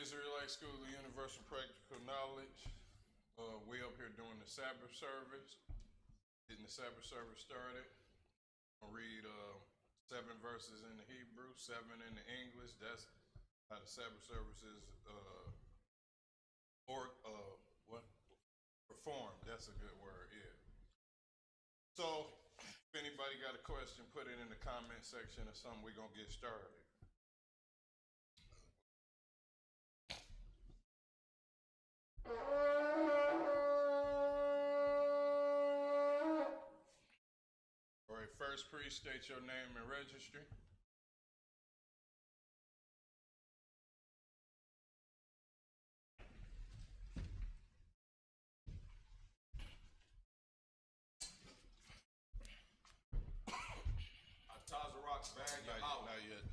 Israelite School of Universal Practical Knowledge. We up here doing the Sabbath service, getting the Sabbath service started. I'll read 7 verses in the Hebrew, 7 in the English. That's how the Sabbath service is performed. That's a good word, yeah. So, if anybody got a question, put it in the comment section or something. We're going to get started. All right, first, please state your name and registry. Tazarok Ban Yahweh. Not yet.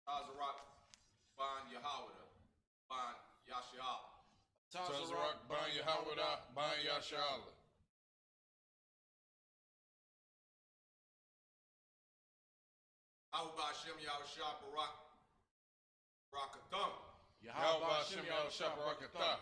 Tazarok Ban Yahweh. Ban Yashala. Tazarok Ban Yahweh, Ban Yashala. Yahweh Hashem Yahushua Barak Barakatham. Yahweh Hashem Yahushua Barakatham.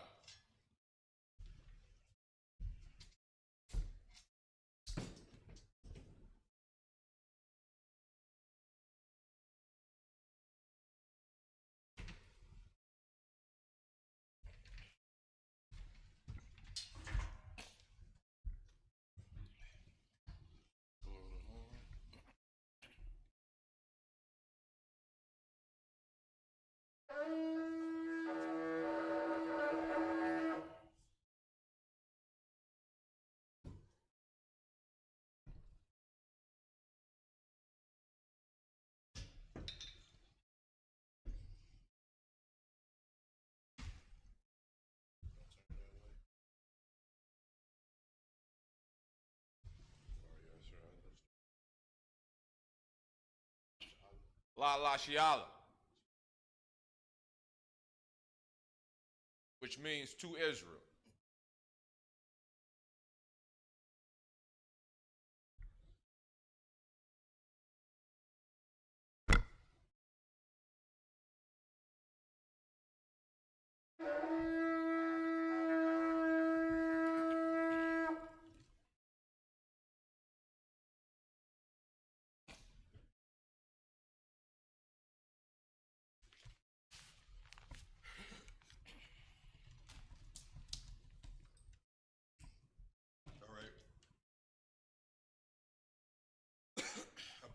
La Shiala, which means to Israel.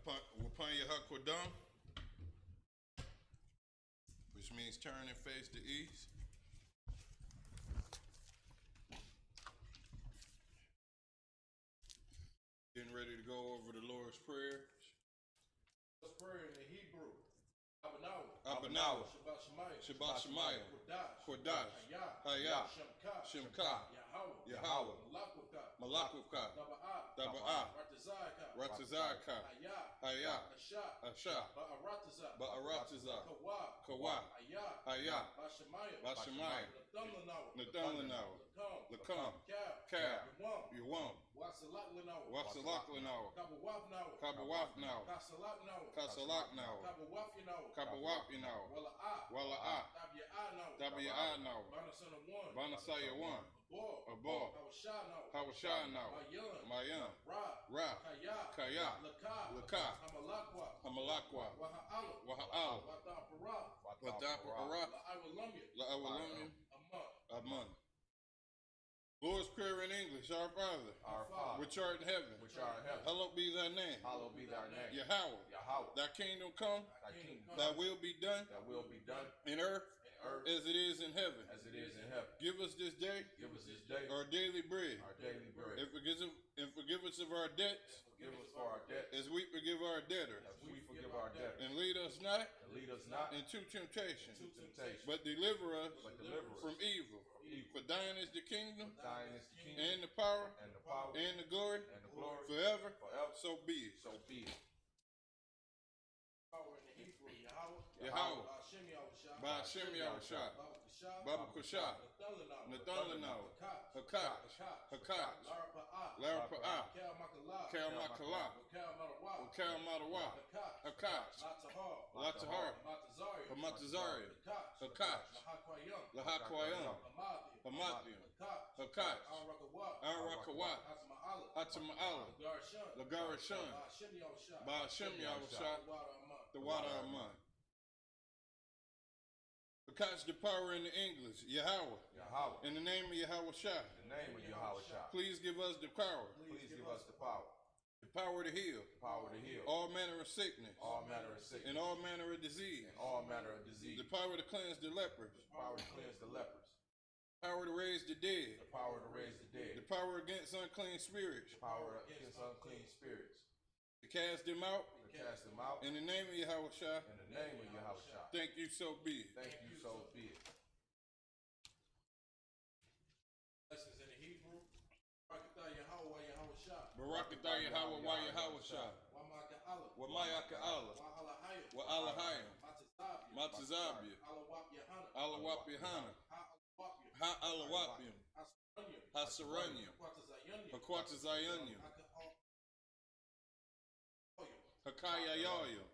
Upon your Hakwadam, which means turn and face the east. Getting ready to go over the Lord's Prayer. Let's pray in the Hebrew. Abanawa. Shabbat Shemayim. Kodash. Hayah. Shemka. Yahweh. Malakwaka. Daba'ah. Ratazaka. Hayah. Asha. Ba'aratazah. Kawah. Hayah. Bashemayim. Nadamlanawa. Lakam. Kab. Yuwam. Wasalak-lanawa. Kabawaf-nawa. Kasalak-nawa. Kabawaf-nawa. Wala'ah. Dabi'ah-nawa. Banasaya-1. Abor. Hawashah-nawa. Mayam. Ra. Kaya. Laka. Hamalakwa. Waha'al. Wadapa'ara. La'awalamim. Aman. Lord's Prayer in English. Our Father. Our Father, which art in heaven. Hallowed be thy name. Hallowed be thy name. Yahweh. Thy kingdom come. Thy kingdom Thy will be done. Thy will be done In earth. As it is in heaven. as it is in heaven. Give us this day. Give us this day Our daily bread. our daily bread. And forgive us of our debts. Forgive us for our debts As we forgive our debtors. as we forgive our debtors. And lead us not And lead us not into temptation. into temptation, But deliver us but deliver us from evil. For thine is the kingdom. thine is the kingdom And the power. and the power And the glory. and the glory Forever. forever. So be it. So be it. Power in the Hebrew, Yahweh. Yahweh, Ba Hashem Yahushua, Baba Kusha, Nathalanao, Hakash, Lara Pa'ah, Kel Makala, Kel Matawa, Hakash, Latahar, Hamatazarian, Hakash, Lahakwayam, Hamathian, Hakash, Arakawat, Hatama'ala, Lagarashan, Ba Hashem Yahushua, the water of mine. Hakash, the power in the English, Yahweh. Yahweh. In the name of Yahweh Shah. In the name of Yahweh. Please give us the power. Please give us the power. The power to heal. The power to heal. All manner of sickness. All manner of sickness. And all manner of disease. And all manner of disease. The power to cleanse the lepers. The power to cleanse the lepers. Power to raise the dead. The power to raise the dead. The power against unclean spirits. The power against unclean spirits. To cast them out. To cast them out. In the name of Yahweh Shah. In the name of Yahweh Shah. Thank you, so be it. Thank you, so be it. Lessons in the Hebrew. Barakatah Yahweh Yahweh Shah. Barakatah Yahweh wa Yahweh Shah. Wa Maka Allah. Wa Mayaka Allah. Wa Alahayim. Wa Alahayim. Matazabia. Matazabia. Alawap Yahana. Alawap Yahana. Ha Alawapim. Hasaranyam. Hakwata Zayanyam. Hakaya Yayam.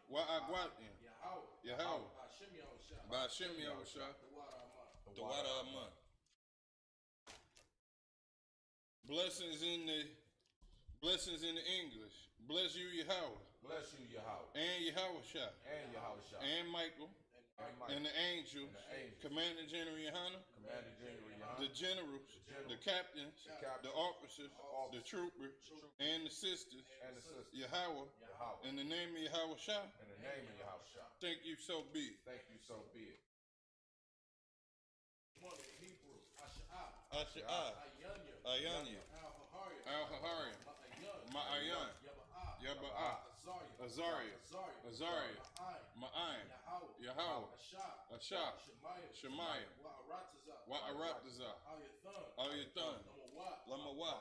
Wa Agwatyam. Yahweh. Ba Hashem Yahushua. The water of mine. Blessings in the English. Bless you, Yahweh. Bless you, Yahweh. And Yahweh Shah. And Yahweh Shah. And Michael. And Michael. And the angels. Commander General Yohana. Commander General Yohana. The generals. The captains. The officers. The troopers. And the sisters. And the sisters. Yahweh. Yahweh. In the name of Yahweh Shah. In the name of Yahweh Shah. Thank you, so be it. Thank you, so be it. Asha'ah. Ayanya. Al-Haharian. Ma'ayan. Yaba'ah. Azaria. Azaria. Ma'ayin. Yahweh. Ashah. Shemaiah. Wa'aratazah. Al-Yathan. Lamawah.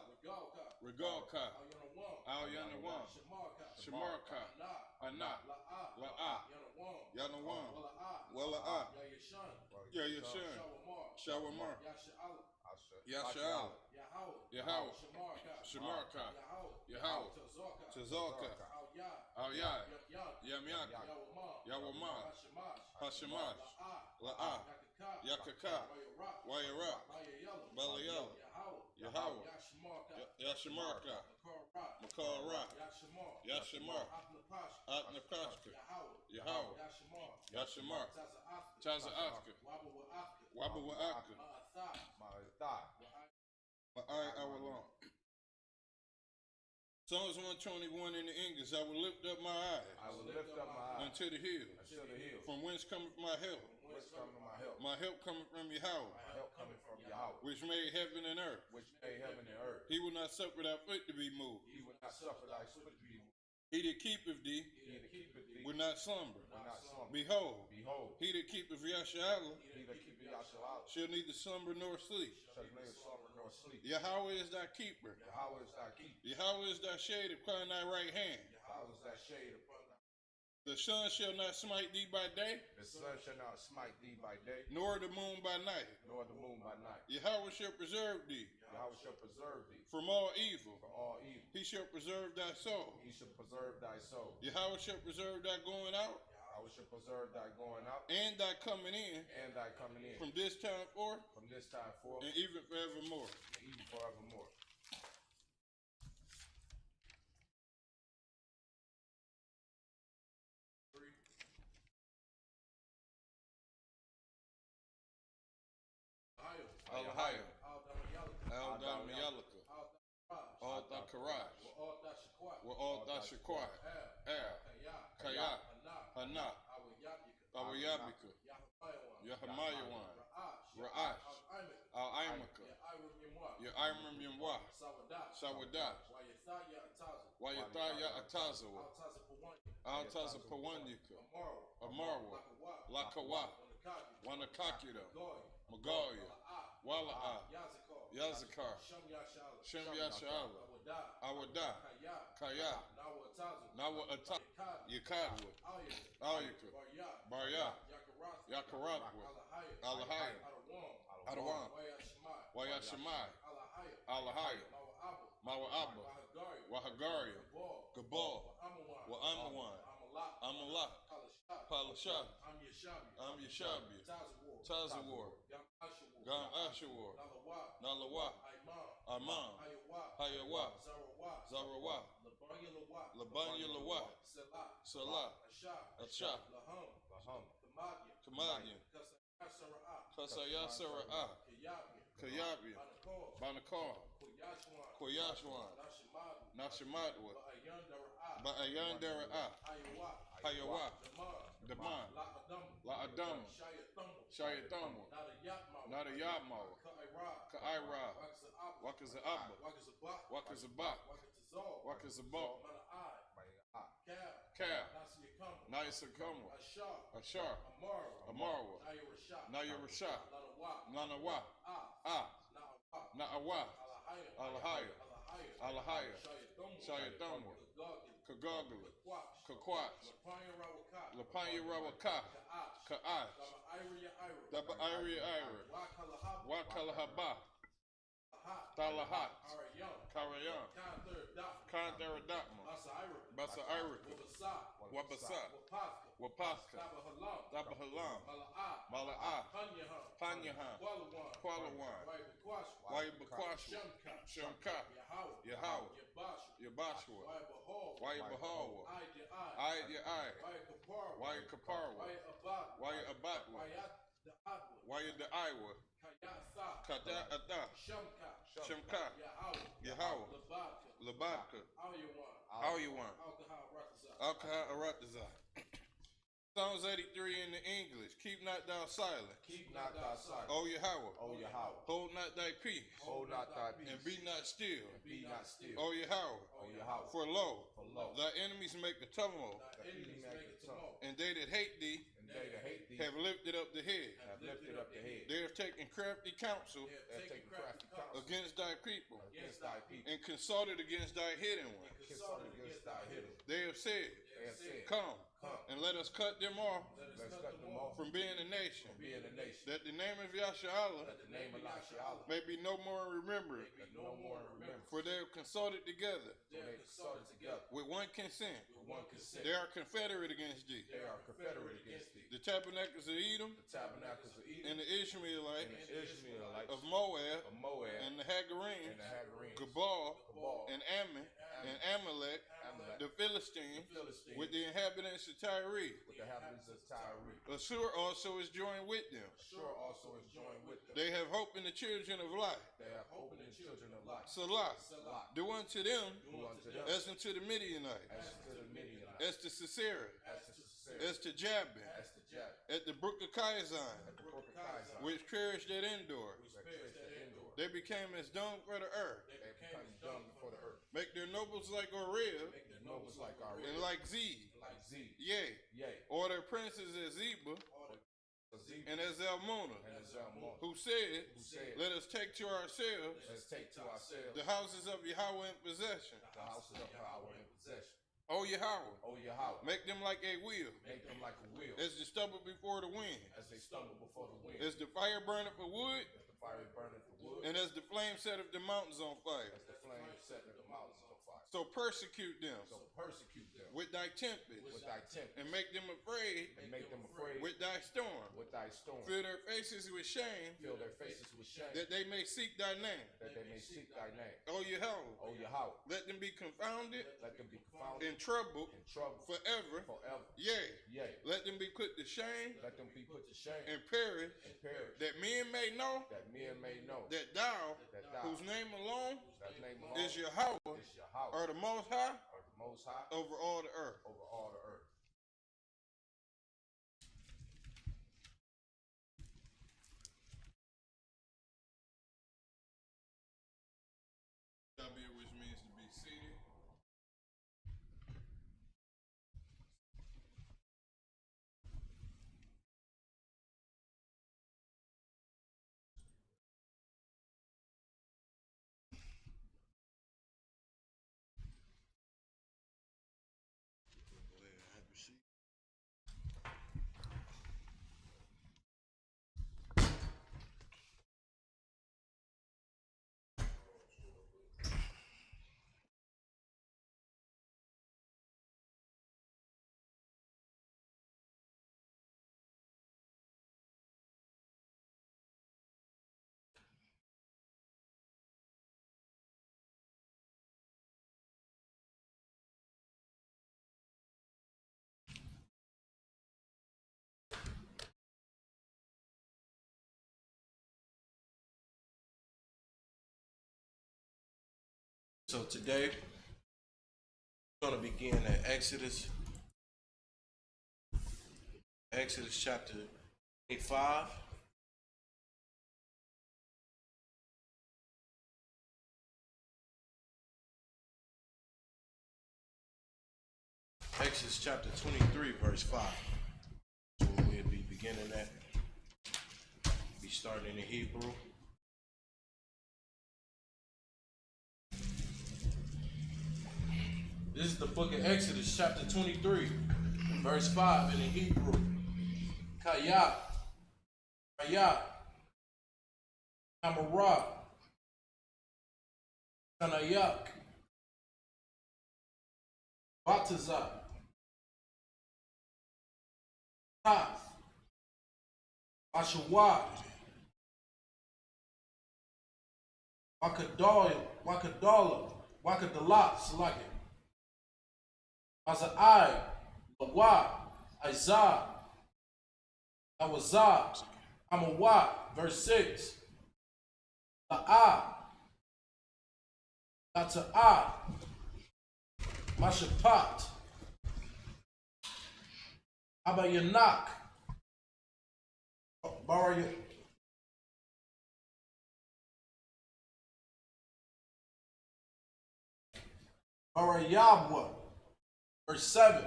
Regalka. Al-Yanawan. Shamarka. Anah. La'ah. Yanawam. Wala'ah. Yayashan. Shawamar. Yasha'al. Yahweh. Shamarka. Yahweh. Tazalka. Al-Yad. Yamyaka. Yawamah. Hashemash. La'ah. Yakaka. Wayarak. Balayala. Yahweh. Yashamarka. Makara. Yashamar. Atnapashka. Yahweh. Yashamar. Taza'aka. Wabawa'aka. Ma'ai Awalam. Psalms 121 in the English. I will lift up my eyes. I will lift up my eyes unto the hills. unto the hills. From whence cometh my help? Whence cometh my help? My help cometh from Yahweh, My help cometh from Yahweh, which made heaven and earth. which made heaven and earth. He will not suffer thy foot to be moved. He will not suffer thy foot to be moved. He that keepeth thee He that keepeth thee will not slumber. will not slumber. Behold, Behold, he that keepeth Yashar'Allah he that keepeth Yahshua shall neither slumber nor sleep. shall neither slumber nor sleep. Yahweh is thy keeper. Yahweh is thy keeper. Yahweh is thy shade upon thy right hand. Yahweh is thy shade upon thy. The sun shall not smite thee by day, The sun shall not smite thee by day, nor the moon by night. nor the moon by night. Yahweh shall preserve thee Yahweh shall preserve thee from all evil. from all evil. He shall preserve thy soul. He shall preserve thy soul. Yahweh shall preserve thy going out Yahweh shall preserve thy going out and thy coming in and thy coming in from this time forth from this time forth and even forevermore. and even forevermore. Alahaya, Al-Dam Yalaka, Al-Dha Karaj, Wa-Al-Dha Shakwat, Er, Kaya, Hana, Awayabika, Yahamayawan, Ra'ash, Al-Aimaka, Ya'imrim Yamwa, Sawadat, Wayatha Ya'atazawa, Al-Taza Pawanyika, Amarwa, Lakawa, Wanakakira, Magalia, Wala'a, Yazakar, Shem Yasha'Allah, Awada, Kaya, Nawa Ata, Yakadwa, Ayaka, Barya, Yakarakwa, Alahaya, Adawam, Wayashamai, Alahaya, Mawa Abba, Wahagaria, Gabal, Wa'amawan, Amala, Palasha, Am Yashabi, Tazawar, Gam Ashawar, Nalawa, Amam, Hayawa, Zarawa, Labanya Lawa, Salah, Asha, Kamadian, Kasaya Sara'ah, Kayabia, Banakar, Koyashwan, Nashimadwa, Ba'ayandara, Hayawa, Daman, La'adam, Shayatama, Nada Yamawa, Ka'ira, Wakaza'aba, Wakazabat, Wakazabat, Kab, Naisakama, Ashar, Amarwa, Nayarasha, Nanawa, Na'awa, Alahaya, Alahaya, Shayatama, Kagagala, Kakwatch, Lapanya Rawaka, Ka'ach, Daba Ira Ira, Wakalahaba, Talahat, Karayan, Kandaradatma, Basa Irika, Wabasa, Wapaska, Dabahalam, Mala'a, Panyahan, Kualawan, Wayabakwashwa, Shamka, Yahawa, Yabashwa, Wayabahawa, Ayat Wayakaparwa, Wayabatwa, Wayadaiwa, Kada'ada, Shamka, Yahawa, Labaka, Ayawan, Alkaha Arataza. Psalms 83 in the English. Keep not thou silent. Keep not thy silence. O Yahweh. O Yahweh. Hold not thy peace. Hold not thy peace. And be not still. Be not still. O Yahweh. O Yahweh. For lo, For lo, thy enemies make a tumult, enemies make a tumult, and they that hate thee and they that hate thee have lifted up the head. have lifted up the head. They have taken crafty counsel They have taken crafty counsel against thy people, against thy people, and consulted against thy hidden ones. consulted against thy hidden. They have said, They have said, Come, Come, and let us cut them off let's cut them off from being a nation, from being a nation. that the name of Yasharallah That the name of Yahshua may be no more remembered. that no more remember. For they have consulted together So they consulted together with one consent. with one consent. They are confederate against thee. They are confederate against thee. The tabernacles of Edom The tabernacles of Edom and the Ishmaelites and the Ishmaelites of Moab of Moab and the Hagarenes, and the Hagarenes, Gabal Gabal and Ammon and Amalek, Amalek, the Philistines, the Philistines, with the inhabitants of Tyre. with the inhabitants of Tyre. Assur also is joined with them. Sure also is joined with them. They have hope in the children of light. They have hope in the children of light. Salah. Salah. Do unto them Do unto them as unto the Midianites, as to the Midianites, as to Sisera, as to Sisera, as to Jabin, as to Jab, at the brook of Kizon, at the brook of Kizon, which perished at Endor. that perished at Endor. They became as dung for the earth. They became dung before the earth. Make their nobles like Oreb The nobles like our and like Zeb. like Z, Yea, yea, or their princes as Zeba Z, and as Zalmunna, and as Zalmon, who said, who said, Let us take to ourselves let's take to ourselves the houses of Yahweh in possession. the houses of power in possession. O Yahweh, O Yahweh, make them like a wheel, make them like a wheel, as the stubble before the wind, as they stumble before the wind, as the fire burneth for wood, as the fire burneth the wood, and as the flame setteth the mountains on fire. as the flame setteth the mountains on fire. So persecute them So persecute them with thy tempest, with thy tempest, and make them afraid and make them afraid with thy storm. with thy storm. Fill their faces with shame, Fill their faces with shame, that they may seek thy name. that they may seek thy name. O Yahweh, O Yahweh, let them be confounded let them be confounded and troubled in trouble forever. forever. Yea, Yea, let them be put to shame let them be put to shame and perish, and perish, that men may know that men may know that thou, that thou, whose name alone that name alone is Yahweh, is Yahweh, are the most high are the most high over all the earth. over all the earth. Which means to be seated. So today, we're going to begin at Exodus chapter 25. Exodus chapter 23, verse 5. So we'll be beginning at. Be starting in Hebrew. This is the book of Exodus, chapter 23, verse 5 in the Hebrew. Kaya, Amara, Kanayak, Bataza, Tath, Ashawat, Wakadalat, Salaki. Azai, Lawa, Isaiah, Awazah, Amawat, verse 6. La'a, Lata'a, Mashapat, Abayanak, Barayabwa, verse 7.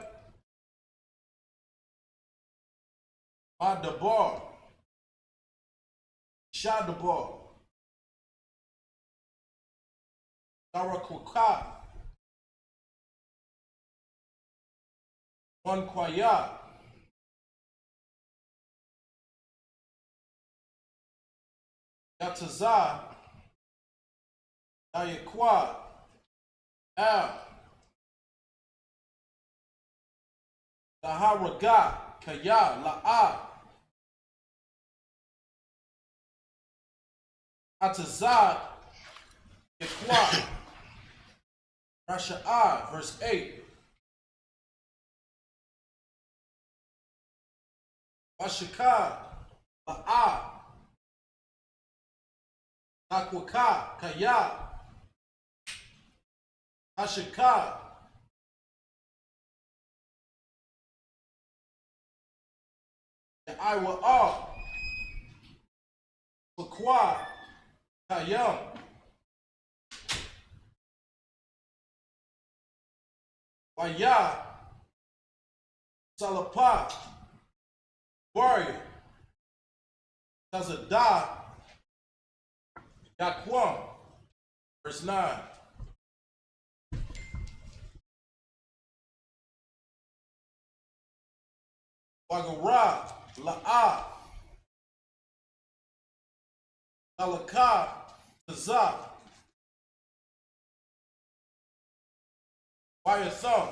Madabar, Shadabar, Darakwaka, Wankwaya, Yataza, Dayakwa, Al, Laharaga, Kaya, La'a, Atazad, Yakwa, Rasha'a, verse 8. Washaka, La'a, Nakwaka, Kaya, Ashaka, Iwa, Lakwa, Kayam, Waya, Salapa, Warrior, Tazada, Yaquam, verse 9. Wagara, La'a, Alaka, Taza, Wayatham,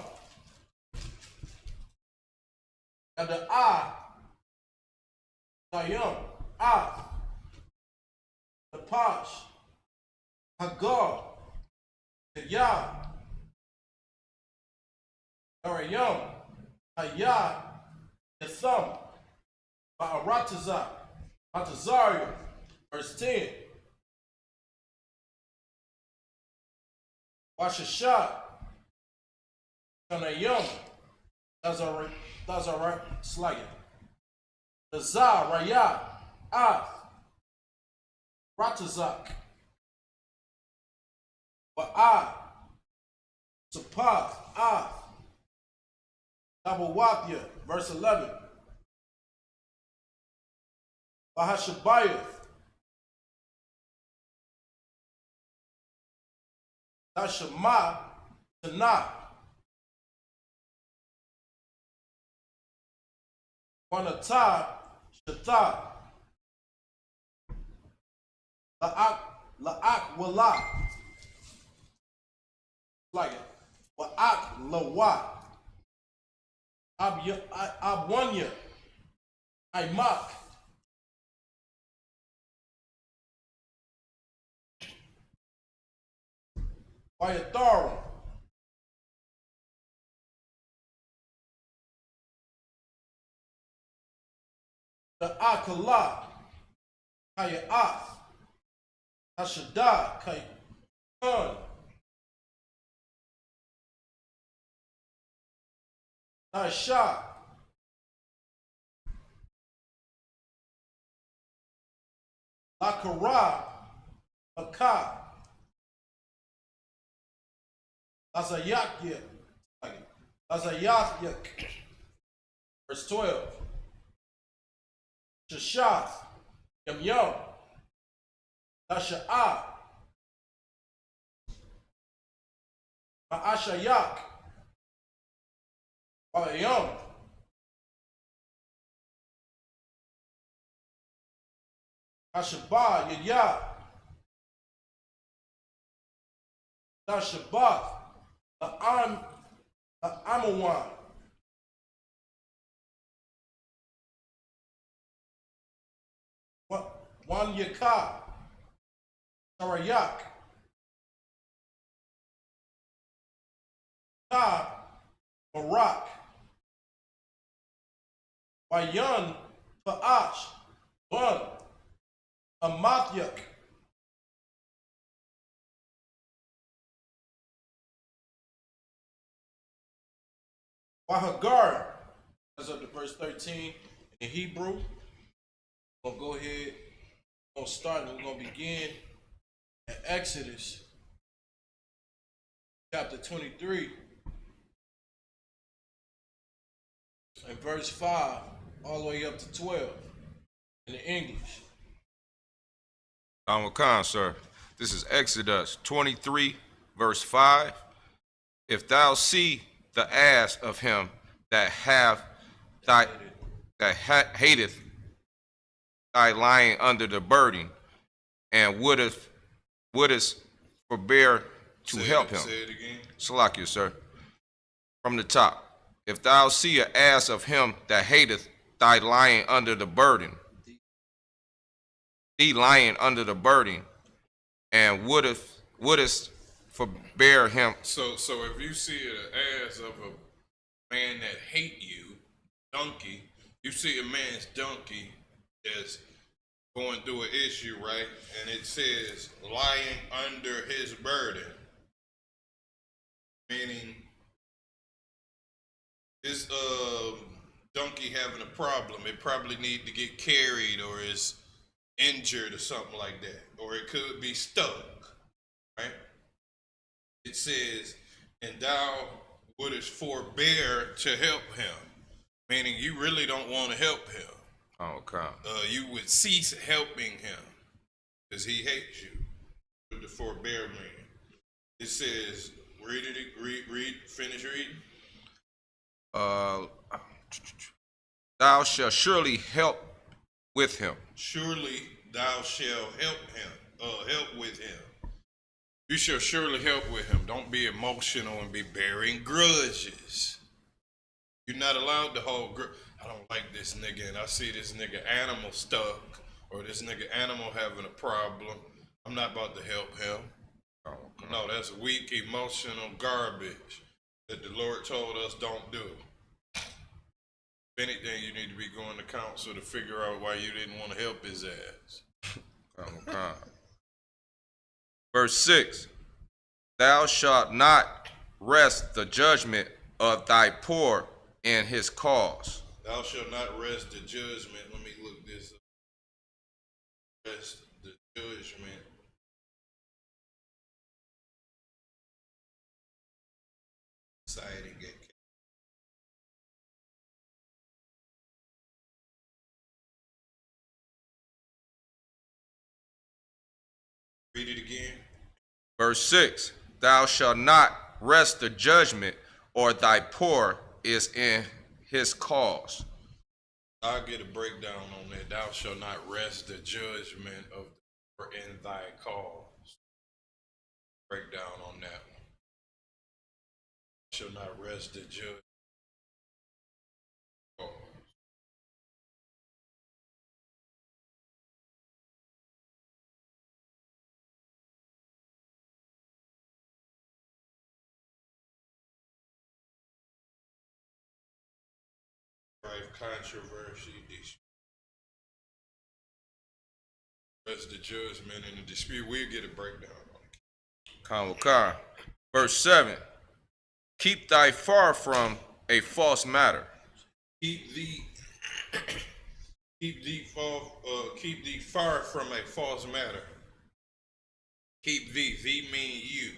Yada'a, Dayam, Napash, Hagar, Kaya, Arayam, Haya, Yatham, Ba'arataza, Atazaria, verse 10. Washasha, Kanayam, that's all right, Slagging. Nazar, Raya, Ratazak, Ba'a, Sapath, Nabawathia, verse 11. Bahashabayath, Nashama, Tanah, Wanata, Shata, La'ak, Wala, like it, Wa'ak, Lawa, Abwanya, Imak, Wayatharum, the Akala, Kaya'ath, Hashada, Kayan, Tasha. Lakara. Maka. Lazayakya. Lazayakyak. Verse 12. Shashath. Yam Yam. Tasha'a. Ma'ashayak. Yam. Ashabah. Yaya. Tashabath. Amawan. Wan Yaka. Sarayak. Ta. Barak. Wayan. Fa'ash. Bun. Amatyak. Wahagar. That's up to verse 13 in Hebrew. We're going to go ahead. We're going to start and we're going to begin at Exodus chapter 23 and verse 5 all the way up to 12 in the English. Khan, sir. This is Exodus 23, verse 5. If thou see the ass of him that hateth thy lying under the burden, and wouldest forbear to help him. Say it again. Salakia, sir. From the top. If thou see an ass of him that hateth thy lying under the burden, thee lying under the burden, and wouldest forbear him. So if you see an ass of a man that hate you, donkey, you see a man's donkey that's going through an issue, right? And it says lying under his burden, meaning this donkey having a problem. It probably need to get carried or is injured or something like that, or it could be stuck, right? It says, and thou wouldest forbear to help him, meaning you really don't want to help him. Oh, God. You would cease helping him because he hates you. With the forbear meaning, it says, finish reading. Thou shalt surely help with him. Surely thou shalt help with him. You shall surely help with him. Don't be emotional and be bearing grudges. You're not allowed to hold grudge. I don't like this nigga, and I see this nigga animal stuck, or this nigga animal having a problem. I'm not about to help him. Oh, No, that's weak emotional garbage that the Lord told us don't do. If anything, you need to be going to counsel to figure out why you didn't want to help his ass. God. Verse 6. Thou shalt not rest the judgment of thy poor in his cause. Thou shalt not rest the judgment. Let me look this up. Rest the judgment. Society get. Read it again. Verse 6. Thou shalt not rest the judgment, or thy poor is in his cause. I'll get a breakdown on that. Thou shalt not rest the judgment of the poor in thy cause. Breakdown on that one. Shall not rest the judgment. Controversy, rest the judgment and the dispute. We'll get a breakdown on it. Verse 7. Keep thy far from a false matter. Keep thee, keep thee far from a false matter. Keep thee mean you.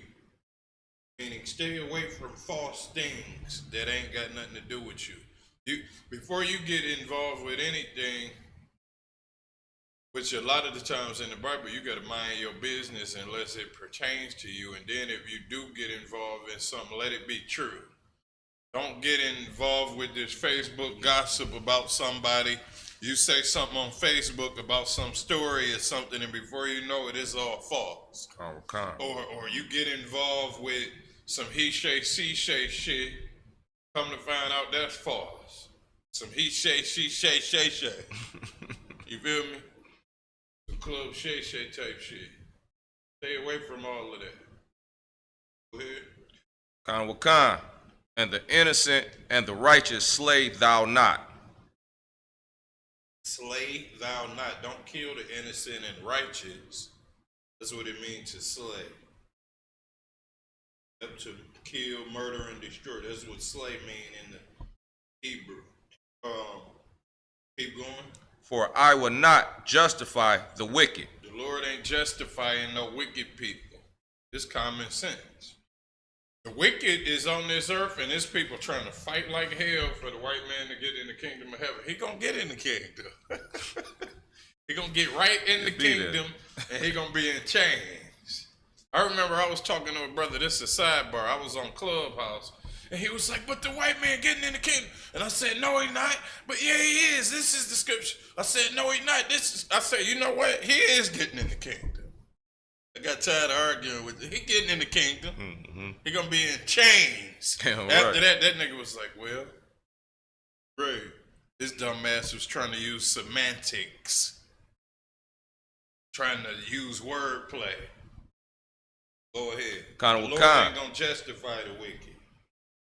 Meaning stay away from false things that ain't got nothing to do with you. Before you get involved with anything, which a lot of the times in the Bible, you got to mind your business unless it pertains to you. And then if you do get involved in something, let it be true. Don't get involved with this Facebook gossip about somebody. You say something on Facebook about some story or something, and before you know it, it's all false. Or you get involved with some he say, she say shit, come to find out that's false. Some he say, she say, shay shay. You feel me? Some club shay shay type shit. Stay away from all of that. Go ahead. Khan, and the innocent and the righteous slay thou not. Slay thou not. Don't kill the innocent and righteous. That's what it means to slay. Up to kill, murder, and destroy. That's what slay mean in the Hebrew. Keep going. For I will not justify the wicked. The Lord ain't justifying no wicked people. It's common sense. The wicked is on this earth, and there's people trying to fight like hell for the white man to get in the kingdom of heaven. He gonna get in the kingdom. He gonna get right in the kingdom, and he gonna be in chains. I remember I was talking to a brother. This is a sidebar. I was on Clubhouse, and he was like, "But the white man getting in the kingdom," and I said, "No, he not." But yeah, he is. This is the scripture. I said, "No, he not." I said, "You know what? He is getting in the kingdom." I got tired of arguing with him. He getting in the kingdom. Mm-hmm. He gonna be in chains. After that nigga was like, "Well, Ray, this dumbass was trying to use semantics, trying to use wordplay." Go ahead. The Lord ain't gonna justify the wicked.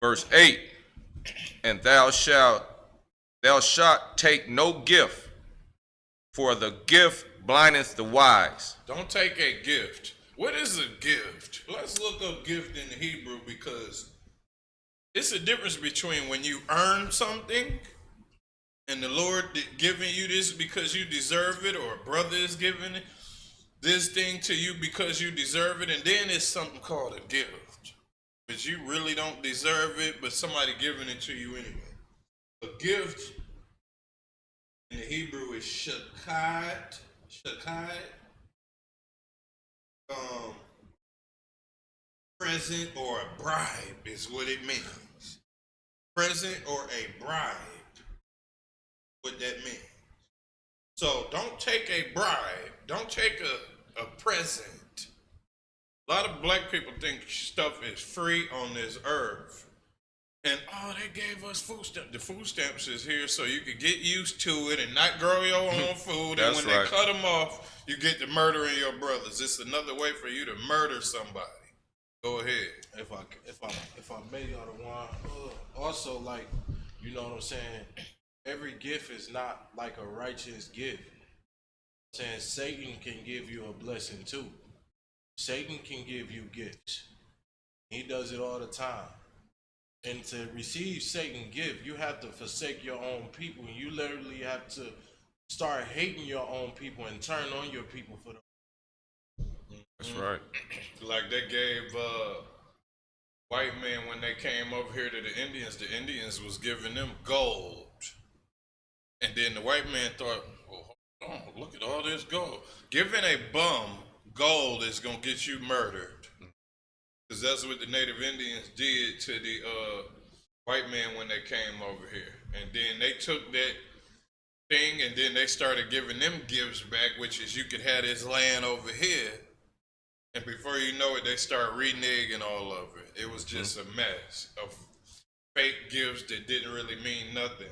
Verse 8, and thou shalt take no gift, for the gift blindeth the wise. Don't take a gift. What is a gift? Let's look up gift in the Hebrew, because it's a difference between when you earn something and the Lord giving you this because you deserve it, or a brother is giving this thing to you because you deserve it, and then it's something called a gift. But you really don't deserve it, but somebody giving it to you anyway. A gift in the Hebrew is shakat. Present or a bribe is what it means. Present or a bribe, what that means. So don't take a bribe. Don't take a present. A lot of black people think stuff is free on this earth. And, they gave us food stamps. The food stamps is here so you can get used to it and not grow your own food. And when they cut them off, you get to murdering your brothers. It's another way for you to murder somebody. Go ahead. If I may, also, like, you know what I'm saying? Every gift is not like a righteous gift. I'm saying Satan can give you a blessing too. Satan can give you gifts. He does it all the time. And to receive Satan's gift, you have to forsake your own people. You literally have to start hating your own people and turn on your people for them. That's right. Like they gave white men when they came over here to the Indians was giving them gold. And then the white man thought, well, hold on, look at all this gold. Giving a bum gold is going to get you murdered. Because that's what the Native Indians did to the white man when they came over here. And then they took that thing and then they started giving them gifts back, which is you could have this land over here. And before you know it, they start reneging all over it. It was just a mess of fake gifts that didn't really mean nothing.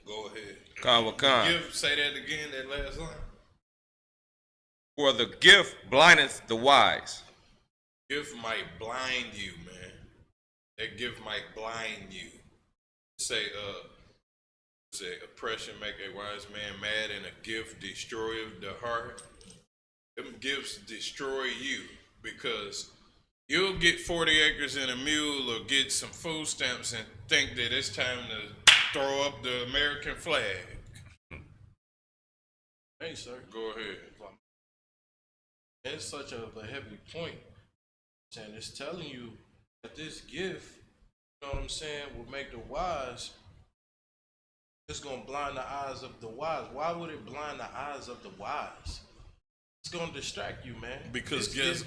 Go ahead. Khan. Gift, say that again, that last line. For the gift blindeth the wise. Gift might blind you, man. That gift might blind you. Say oppression make a wise man mad, and a gift destroyeth the heart. Them gifts destroy you because You'll get 40 acres and a mule or get some food stamps and think that it's time to throw up the American flag. Hey, sir. Go ahead. It's such a heavy point. And it's telling you that this gift, you know what I'm saying, will make the wise. It's gonna blind the eyes of the wise. Why would it blind the eyes of the wise? It's gonna distract you, man. Because this guess,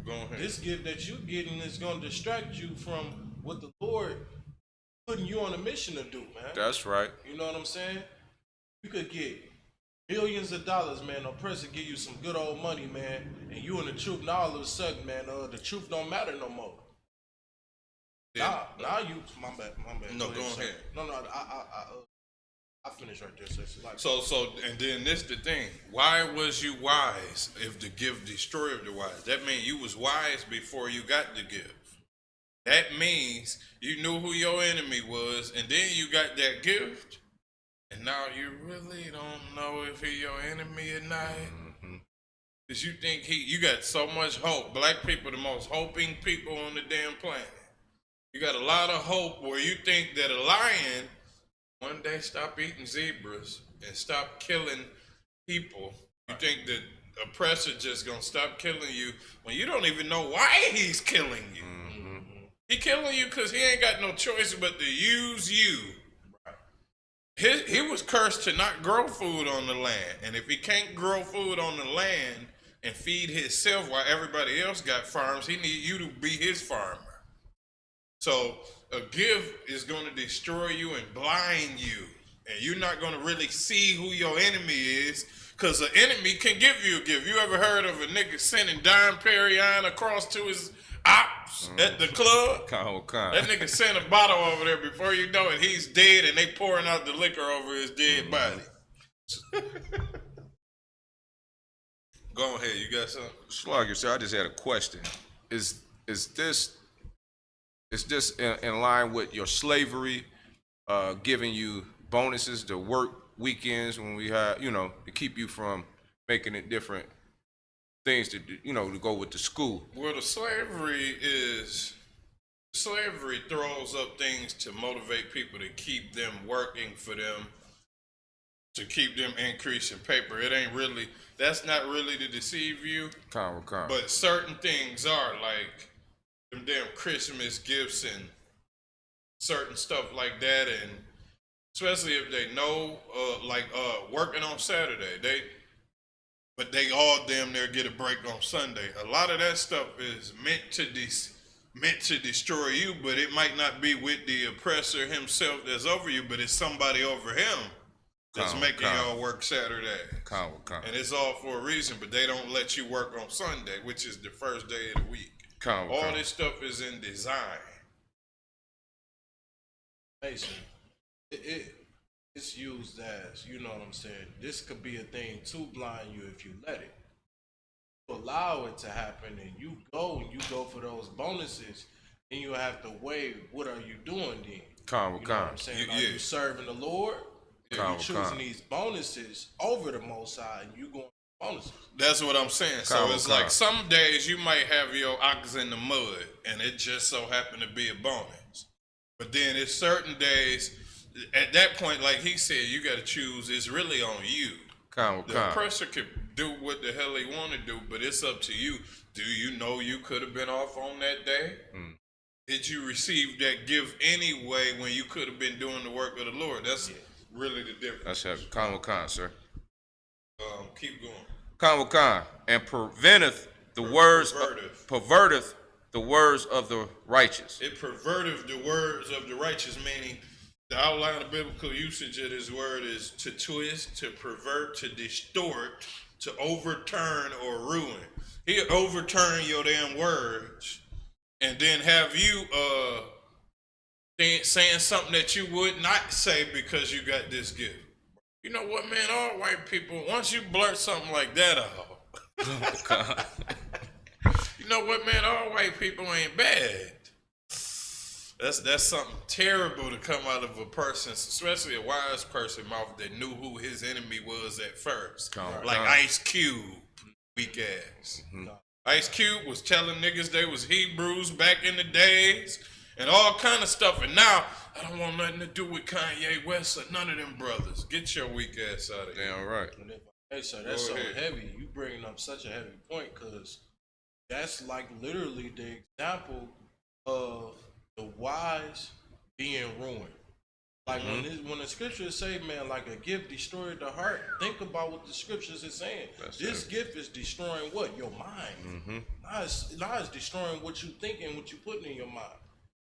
go ahead. This gift that you're getting is gonna distract you from what the Lord putting you on a mission to do, man. That's right. You know what I'm saying? You could get millions of dollars, man. Oppressor give you some good old money, man, and you in the truth. Now all of a sudden, man, the truth don't matter no more. Yeah. Now you, my bad. No, go sir. ahead. No, I finished right there, sir. Like, So, and then this the thing. Why was you wise if the gift destroyed the wise? That means you was wise before you got the gift. That means you knew who your enemy was, and then you got that gift, and now you really don't know if he your enemy or not. Because you think you got so much hope. Black people the most hoping people on the damn planet. You got a lot of hope where you think that a lion one day stop eating zebras and stop killing people. You think that oppressor just gonna stop killing you when you don't even know why he's killing you. He killing you because he ain't got no choice but to use you. He was cursed to not grow food on the land, and if he can't grow food on the land and feed himself while everybody else got farms, he need you to be his farmer. So a gift is going to destroy you and blind you, and you're not going to really see who your enemy is, because an enemy can give you a gift. You ever heard of a nigga sending Dime Perignon across to his ops at the club? That nigga sent a bottle over there, before you know it, he's dead, and they pouring out the liquor over his dead body. Go ahead, you got something? Slugger, sir, I just had a question. Is this in line with your slavery, giving you bonuses to work weekends when we have, to keep you from making it different things to do, to go with the school? Well, the slavery throws up things to motivate people to keep them working for them, to keep them increasing paper. That's not really to deceive you. But certain things are, like them damn Christmas gifts and certain stuff like that, and especially if they know, working on Saturday, they all damn near get a break on Sunday. A lot of that stuff is meant to destroy you, but it might not be with the oppressor himself that's over you, but it's somebody over him that's making y'all work Saturday. And it's all for a reason, but they don't let you work on Sunday, which is the first day of the week. All this stuff is in design. Mason, it's used as, you know what I'm saying, this could be a thing to blind you if you let it. You allow it to happen, and you go for those bonuses, and you have to weigh, what are you doing then? You know what I'm saying? Are you serving the Lord? Are you choosing these bonuses over the Most High, and you going for bonuses? That's what I'm saying. So it's like some days you might have your ox in the mud, and it just so happened to be a bonus. But then it's certain days, at that point, like he said, you got to choose. It's really on you. The oppressor could do what the hell he want to do, but it's up to you. Do you know you could have been off on that day? Did you receive that gift anyway when you could have been doing the work of the Lord? That's really the difference. That's heavy. Khan, sir. Keep going. Khan, and perverteth the words of the righteous. It perverteth the words of the righteous, meaning the outline of biblical usage of this word is to twist, to pervert, to distort, to overturn or ruin. He'll overturn your damn words and then have you saying something that you would not say because you got this gift. You know what, man? All white people, once you blurt something like that out, you know what, man? All white people ain't bad. That's something terrible to come out of a person, especially a wise person mouth that knew who his enemy was at first. Like Ice Cube, weak ass. Ice Cube was telling niggas they was Hebrews back in the days and all kind of stuff. And now, I don't want nothing to do with Kanye West or none of them brothers. Get your weak ass out of here. Damn right. Hey, so that's Go so ahead. heavy. You bringing up such a heavy point because that's like literally the example of the wise being ruined. Like when the scriptures say, man, like a gift destroyed the heart, think about what the scriptures is saying. This gift is destroying what? Your mind. Now it's destroying what you thinking, what you putting in your mind.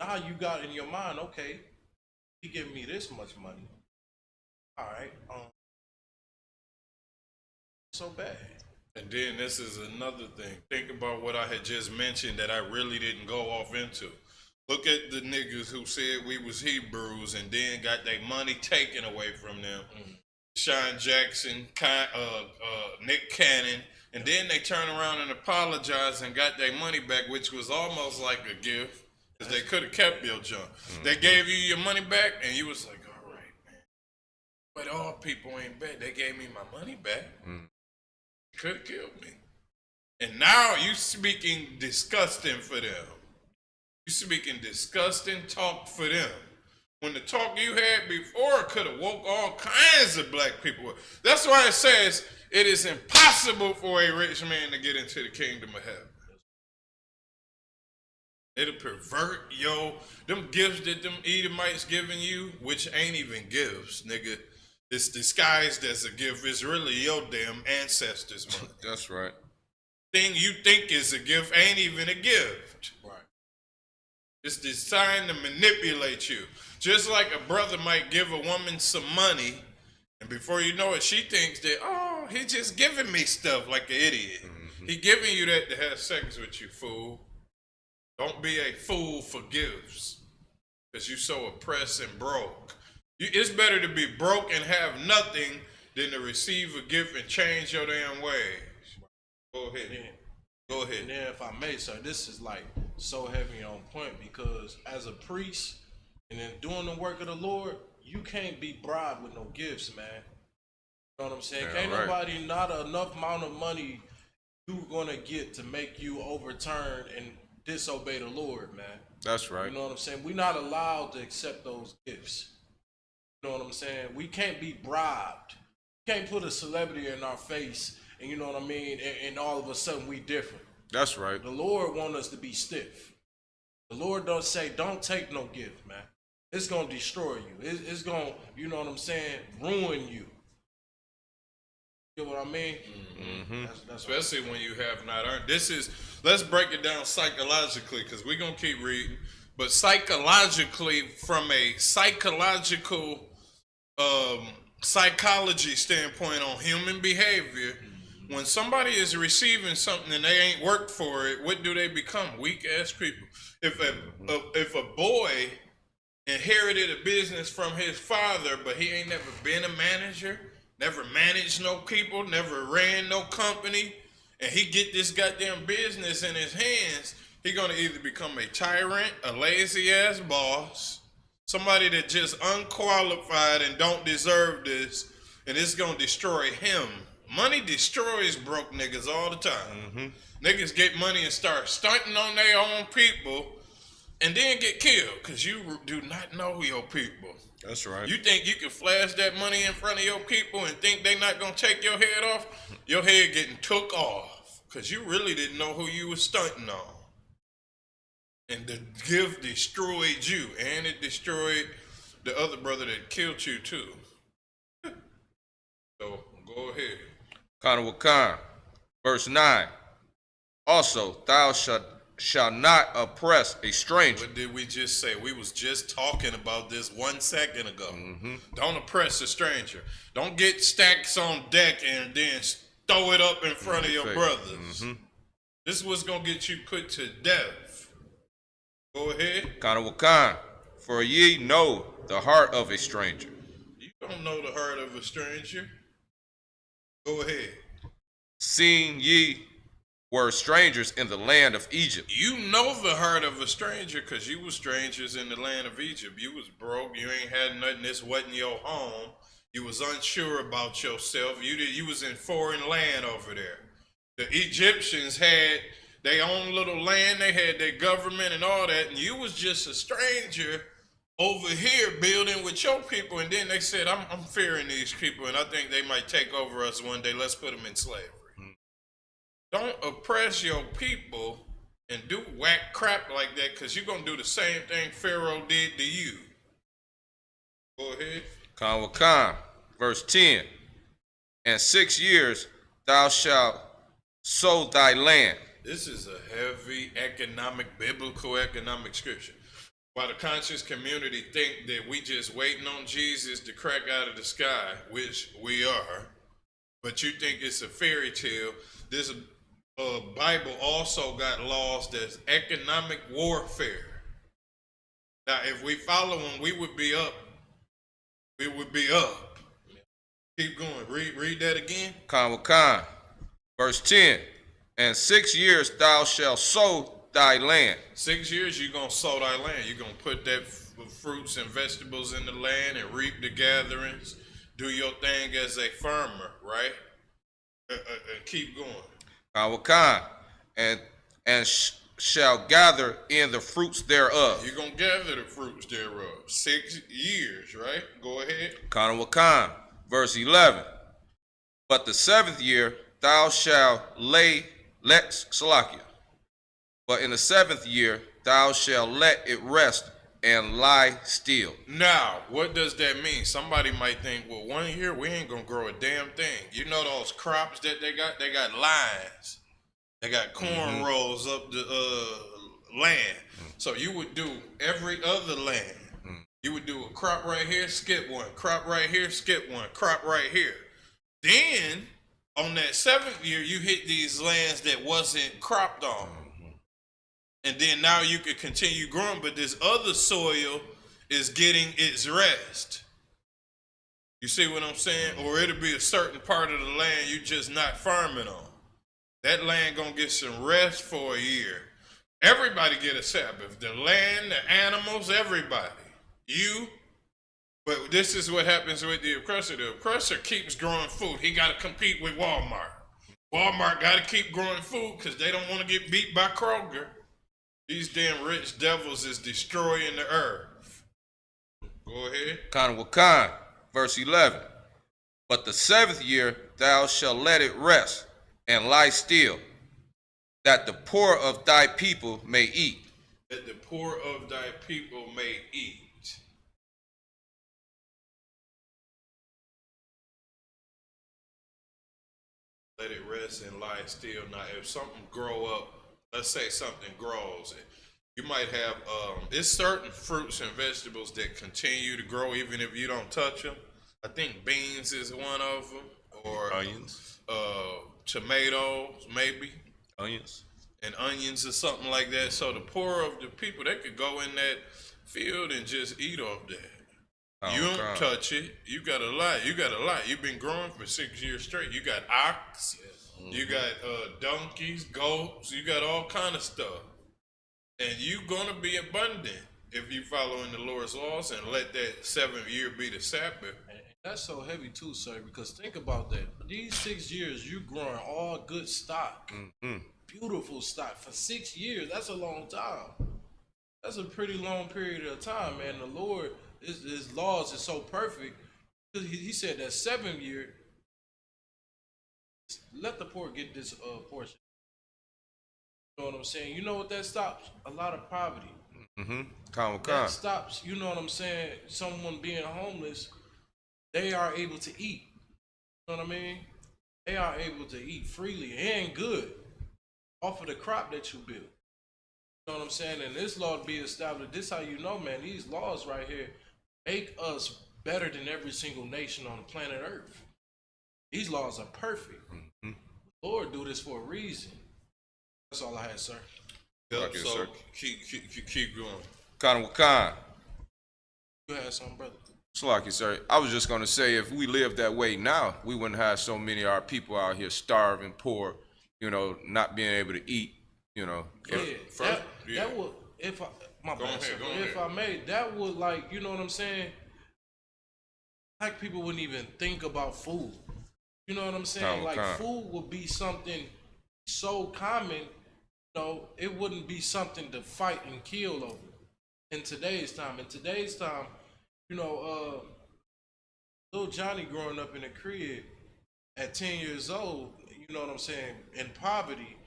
Now you got in your mind, okay, he giving me this much money. All right, so bad. And then this is another thing. Think about what I had just mentioned that I really didn't go off into. Look at the niggas who said we was Hebrews and then got their money taken away from them. Sean Jackson, Nick Cannon, and then they turn around and apologize and got their money back, which was almost like a gift because they could have kept your junk. They gave you your money back and you was like, all right, man. But all people ain't bad. They gave me my money back. Could have killed me. And now you speaking disgusting for them. You speaking disgusting talk for them. When the talk you had before could have woke all kinds of black people up. That's why it says it is impossible for a rich man to get into the kingdom of heaven. It'll pervert them gifts that them Edomites giving you, which ain't even gifts, nigga. It's disguised as a gift. It's really your damn ancestors' money. That's right. Thing you think is a gift ain't even a gift. Right. It's designed to manipulate you. Just like a brother might give a woman some money, and before you know it, she thinks that, oh, he just giving me stuff like an idiot. He giving you that to have sex with you, fool. Don't be a fool for gifts, because you so oppressed and broke. It's better to be broke and have nothing than to receive a gift and change your damn ways. Go ahead. Go ahead. And then if I may, sir, this is like so heavy on point because as a priest and then doing the work of the Lord, you can't be bribed with no gifts, man. You know what I'm saying? Yeah, Can't right. nobody, not enough amount of money you gonna get to make you overturn and disobey the Lord, man. That's right. You know what I'm saying? We're not allowed to accept those gifts. You know what I'm saying? We can't be bribed. You can't put a celebrity in our face and you know what I mean, and all of a sudden we different. That's right. The Lord wants us to be stiff. The Lord don't say, don't take no gift, man. It's going to destroy you. It's going to, you know what I'm saying, ruin you. You know what I mean? That's Especially when you have not earned. Let's break it down psychologically because we're going to keep reading. But psychologically, from a psychological psychology standpoint on human behavior, when somebody is receiving something and they ain't worked for it, what do they become? Weak ass people. If a boy inherited a business from his father, but he ain't never been a manager, never managed no people, never ran no company, and he get this goddamn business in his hands, he gonna either become a tyrant, a lazy ass boss, somebody that just unqualified and don't deserve this, and it's gonna destroy him. Money destroys broke niggas all the time. Niggas get money and start stunting on their own people and then get killed because you do not know your people. That's right. You think you can flash that money in front of your people and think they not going to take your head off? Your head getting took off because you really didn't know who you was stunting on. And the gift destroyed you and it destroyed the other brother that killed you too. So go ahead. Kana Wakan, verse 9. Also, thou shalt not oppress a stranger. What did we just say? We was just talking about this 1 second ago. Don't oppress a stranger. Don't get stacks on deck and then throw it up in front of your brothers. This is what's going to get you put to death. Go ahead. Kana Wakan, for ye know the heart of a stranger. You don't know the heart of a stranger. Go ahead. Seeing ye were strangers in the land of Egypt. You know the heart of a stranger because you was strangers in the land of Egypt. You was broke. You ain't had nothing. This wasn't your home. You was unsure about yourself. You was in foreign land over there. The Egyptians had their own little land, they had their government and all that, and you was just a stranger over here building with your people, and then they said, I'm fearing these people, and I think they might take over us one day. Let's put them in slavery. Don't oppress your people and do whack crap like that, because you're going to do the same thing Pharaoh did to you. Go ahead. Khan, verse 10. And 6 years thou shalt sow thy land. This is a heavy biblical economic scripture. While the conscious community think that we just waiting on Jesus to crack out of the sky, which we are, but you think it's a fairy tale, this Bible also got laws that's economic warfare. Now, if we follow them, we would be up. We would be up. Keep going. Read that again. Khan, verse 10. And 6 years thou shalt sow thy land. 6 years you're going to sow thy land. You're going to put that fruits and vegetables in the land and reap the gatherings. Do your thing as a farmer, right? Keep going. Khan, and shall gather in the fruits thereof. You're going to gather the fruits thereof. 6 years, right? Go ahead. Khan, verse 11. But the 7th year thou shalt let Salakia. But in the 7th year thou shalt let it rest and lie still. Now, what does that mean? Somebody might think, well, 1 year we ain't gonna grow a damn thing. You know those crops that they got? They got lines. They got corn rows up the land. So you would do every other land. You would do a crop right here, skip one. Crop right here, skip one. Crop right here. Then on that 7th year, you hit these lands that wasn't cropped on. And then now you can continue growing, but this other soil is getting its rest. You see what I'm saying? Or it'll be a certain part of the land you just not farming on. That land gonna get some rest for a year. Everybody get a Sabbath. The land, the animals, everybody. You. But this is what happens with the oppressor. The oppressor keeps growing food. He got to compete with Walmart. Walmart got to keep growing food because they don't want to get beat by Kroger. These damn rich devils is destroying the earth. Go ahead. Khan, verse 11. But the 7th year thou shalt let it rest and lie still, that the poor of thy people may eat. That the poor of thy people may eat. Let it rest and lie still. Now, if something grow up, let's say something grows, you might have, it's certain fruits and vegetables that continue to grow even if you don't touch them. I think beans is one of them, or Onions. Tomatoes, maybe. Onions. And onions or something like that. So the poor of the people, they could go in that field and just eat off that. You don't touch it. You got a lot. You've been growing for 6 years straight. You got ox. You got donkeys, goats. You got all kind of stuff. And you going to be abundant if you following the Lord's laws and let that 7th year be the Sabbath. And that's so heavy too, sir, because think about that. These 6 years, you growing all good stock. Beautiful stock. For 6 years, that's a long time. That's a pretty long period of time, man. The Lord, his laws is so perfect. He said that 7th year, let the poor get this portion. You know what I'm saying? You know what that stops? A lot of poverty. That stops, you know what I'm saying? Someone being homeless, they are able to eat. You know what I mean? They are able to eat freely and good off of the crop that you build. You know what I'm saying? And this law be established. This how you know, man, these laws right here make us better than every single nation on the planet Earth. These laws are perfect. The Lord do this for a reason. That's all I had, sir. Yep, you, so sir. keep going. Khan. You had something, brother? Salakia, sir. I was just going to say, if we lived that way now, we wouldn't have so many of our people out here starving, poor, you know, not being able to eat, you know. That would, if I, my bad, sir, if I may, that would, like, you know what I'm saying? Black people wouldn't even think about food. You know what I'm saying? Like, food would be something so common, it wouldn't be something to fight and kill over in today's time. In today's time, little Johnny growing up in a crib at 10 years old, you know what I'm saying, in poverty,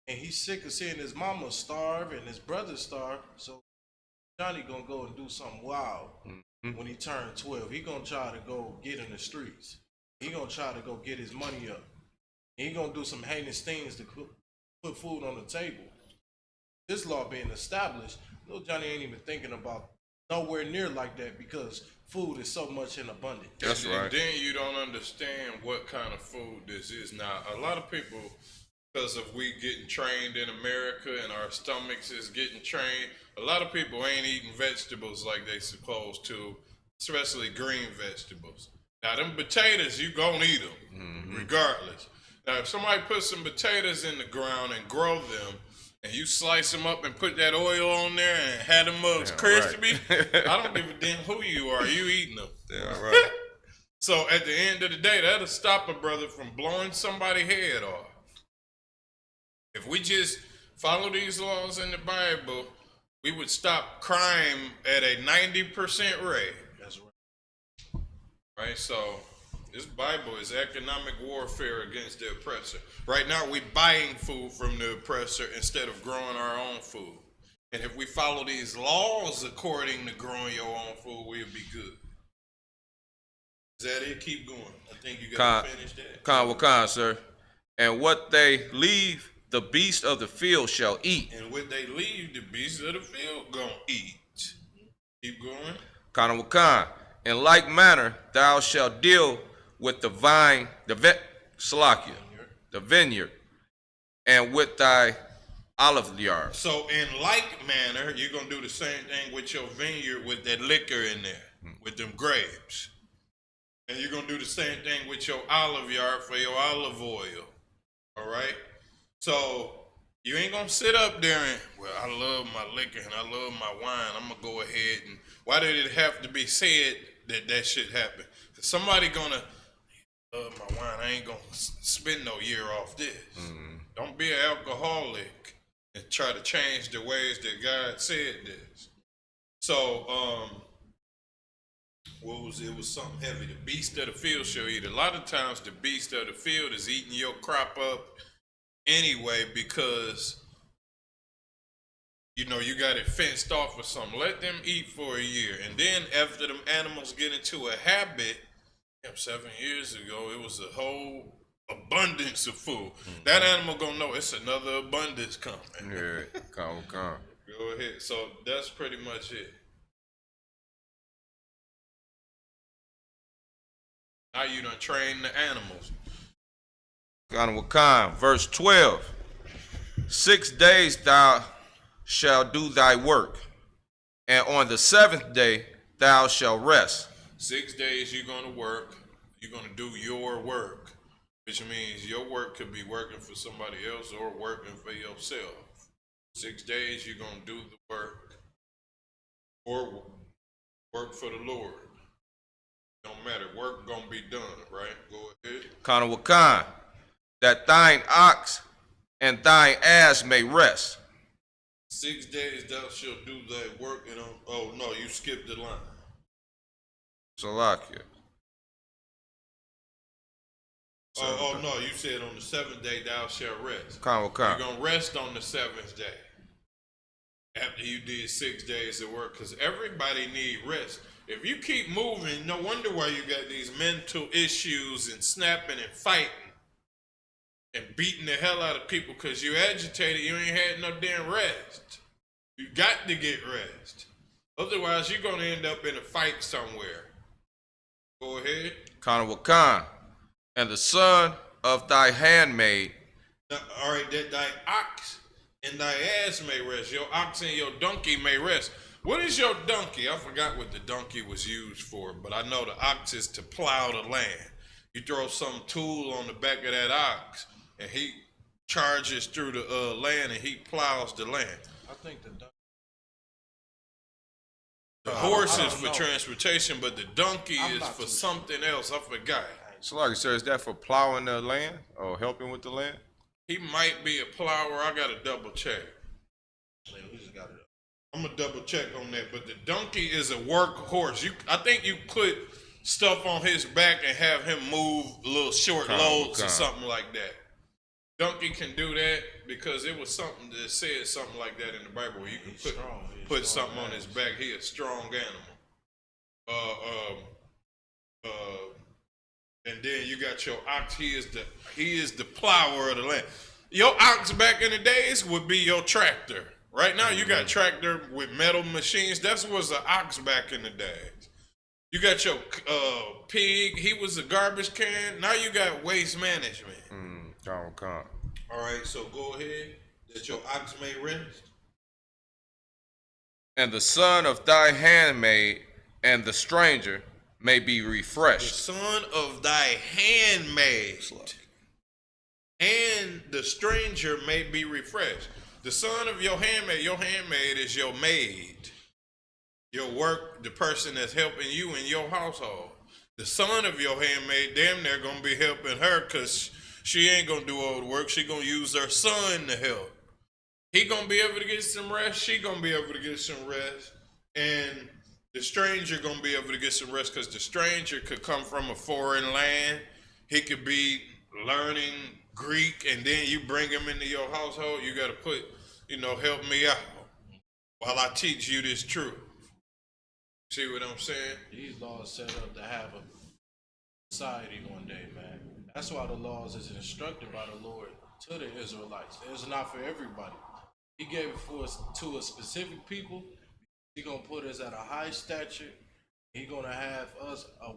and he's sick of seeing his mama starve and his brother starve, so Johnny gonna go and do something wild when he turns 12. He gonna try to go get in the streets. He gonna try to go get his money up. He gonna do some heinous things to put food on the table. This law being established, little Johnny ain't even thinking about nowhere near like that because food is so much in abundance. That's right. And then you don't understand what kind of food this is. Now, a lot of people, because of we getting trained in America and our stomachs is getting trained, a lot of people ain't eating vegetables like they supposed to, especially green vegetables. Now, them potatoes, you gonna eat them, regardless. Now, if somebody puts some potatoes in the ground and grow them, and you slice them up and put that oil on there and have them mugs crispy, right. I don't give a damn who you are. You eating them. Yeah, right. So at the end of the day, that'll stop a brother from blowing somebody's head off. If we just follow these laws in the Bible, we would stop crime at a 90% rate. That's right. Right? So this Bible is economic warfare against the oppressor. Right now, we're buying food from the oppressor instead of growing our own food. And if we follow these laws according to growing your own food, we'll be good. Is that it? Keep going. I think you got to finish that. Con, sir. And what they leave, the beast of the field shall eat. And what they leave, the beast of the field gonna eat. Keep going. Con. In like manner, thou shalt deal with the vine, the vineyard, and with thy olive yard. So in like manner, you're going to do the same thing with your vineyard with that liquor in there, with them grapes. And you're going to do the same thing with your olive yard for your olive oil. All right? So you ain't going to sit up there and, well, I love my liquor and I love my wine. I'm going to go ahead and, why did it have to be said that shit happened? Because somebody going to, love my wine, I ain't gonna spend no year off this. Don't be an alcoholic and try to change the ways that God said this. So, it was something heavy. The beast of the field shall eat. A lot of times the beast of the field is eating your crop up anyway because, you got it fenced off or something. Let them eat for a year. And then after them animals get into a habit, 7 years ago, it was a whole abundance of food. That animal gonna know it's another abundance coming. Yeah, come. Go ahead. So that's pretty much it. Now you done train the animals. Con, verse 12. 6 days thou shalt do thy work, and on the 7th day thou shalt rest. 6 days you're going to work. You're going to do your work, which means your work could be working for somebody else or working for yourself. 6 days you're going to do the work or work for the Lord. Don't matter. Work going to be done, right? Go ahead. Con, that thine ox and thine ass may rest. 6 days thou shalt do thy work. And oh, no, you skipped the line. Salakia. Oh, no, you said on the 7th day thou shalt rest. Con. You're going to rest on the 7th day after you did 6 days of work because everybody need rest. If you keep moving, no wonder why you got these mental issues and snapping and fighting and beating the hell out of people because you agitated. You ain't had no damn rest. You got to get rest. Otherwise, you're going to end up in a fight somewhere. Go ahead. Con, and the son of thy handmaid. All right, that thy ox and thy ass may rest. Your ox and your donkey may rest. What is your donkey? I forgot what the donkey was used for, but I know the ox is to plow the land. You throw some tool on the back of that ox, and he charges through the land, and he plows the land. I think the horse is for transportation, but the donkey is for something else. I forgot. So like, sir, is that for plowing the land or helping with the land? He might be a plower. I gotta double check. Man, we just got it. I'm gonna double check on that. But the donkey is a workhorse. I think you put stuff on his back and have him move little short loads or something like that. Donkey can do that because it was something that said something like that in the Bible. Where you can put something on his back. He a strong animal. And then you got your ox. He is the plower of the land. Your ox back in the days would be your tractor. Right now you got tractor with metal machines. That was an ox back in the days. You got your pig. He was a garbage can. Now you got waste management. All right, so go ahead. That your ox may rest. And the son of thy handmaid and the stranger may be The refreshed. son of thy handmaid and the stranger may be refreshed. The son of your handmaid is your maid. Your work, the person that's helping you in your household. The son of your handmaid, damn near gonna be helping her because she ain't gonna do all the work. She gonna use her son to help. He gonna be able to get some rest. She gonna be able to get some rest. And the stranger gonna be able to get some rest because the stranger could come from a foreign land. He could be learning Greek, and then you bring him into your household. You gotta put, help me out while I teach you this truth. See what I'm saying? These laws set up to have a society one day, man. That's why the laws is instructed by the Lord to the Israelites. It's not for everybody. He gave it to a specific people. He gonna put us at a high stature. He gonna have us a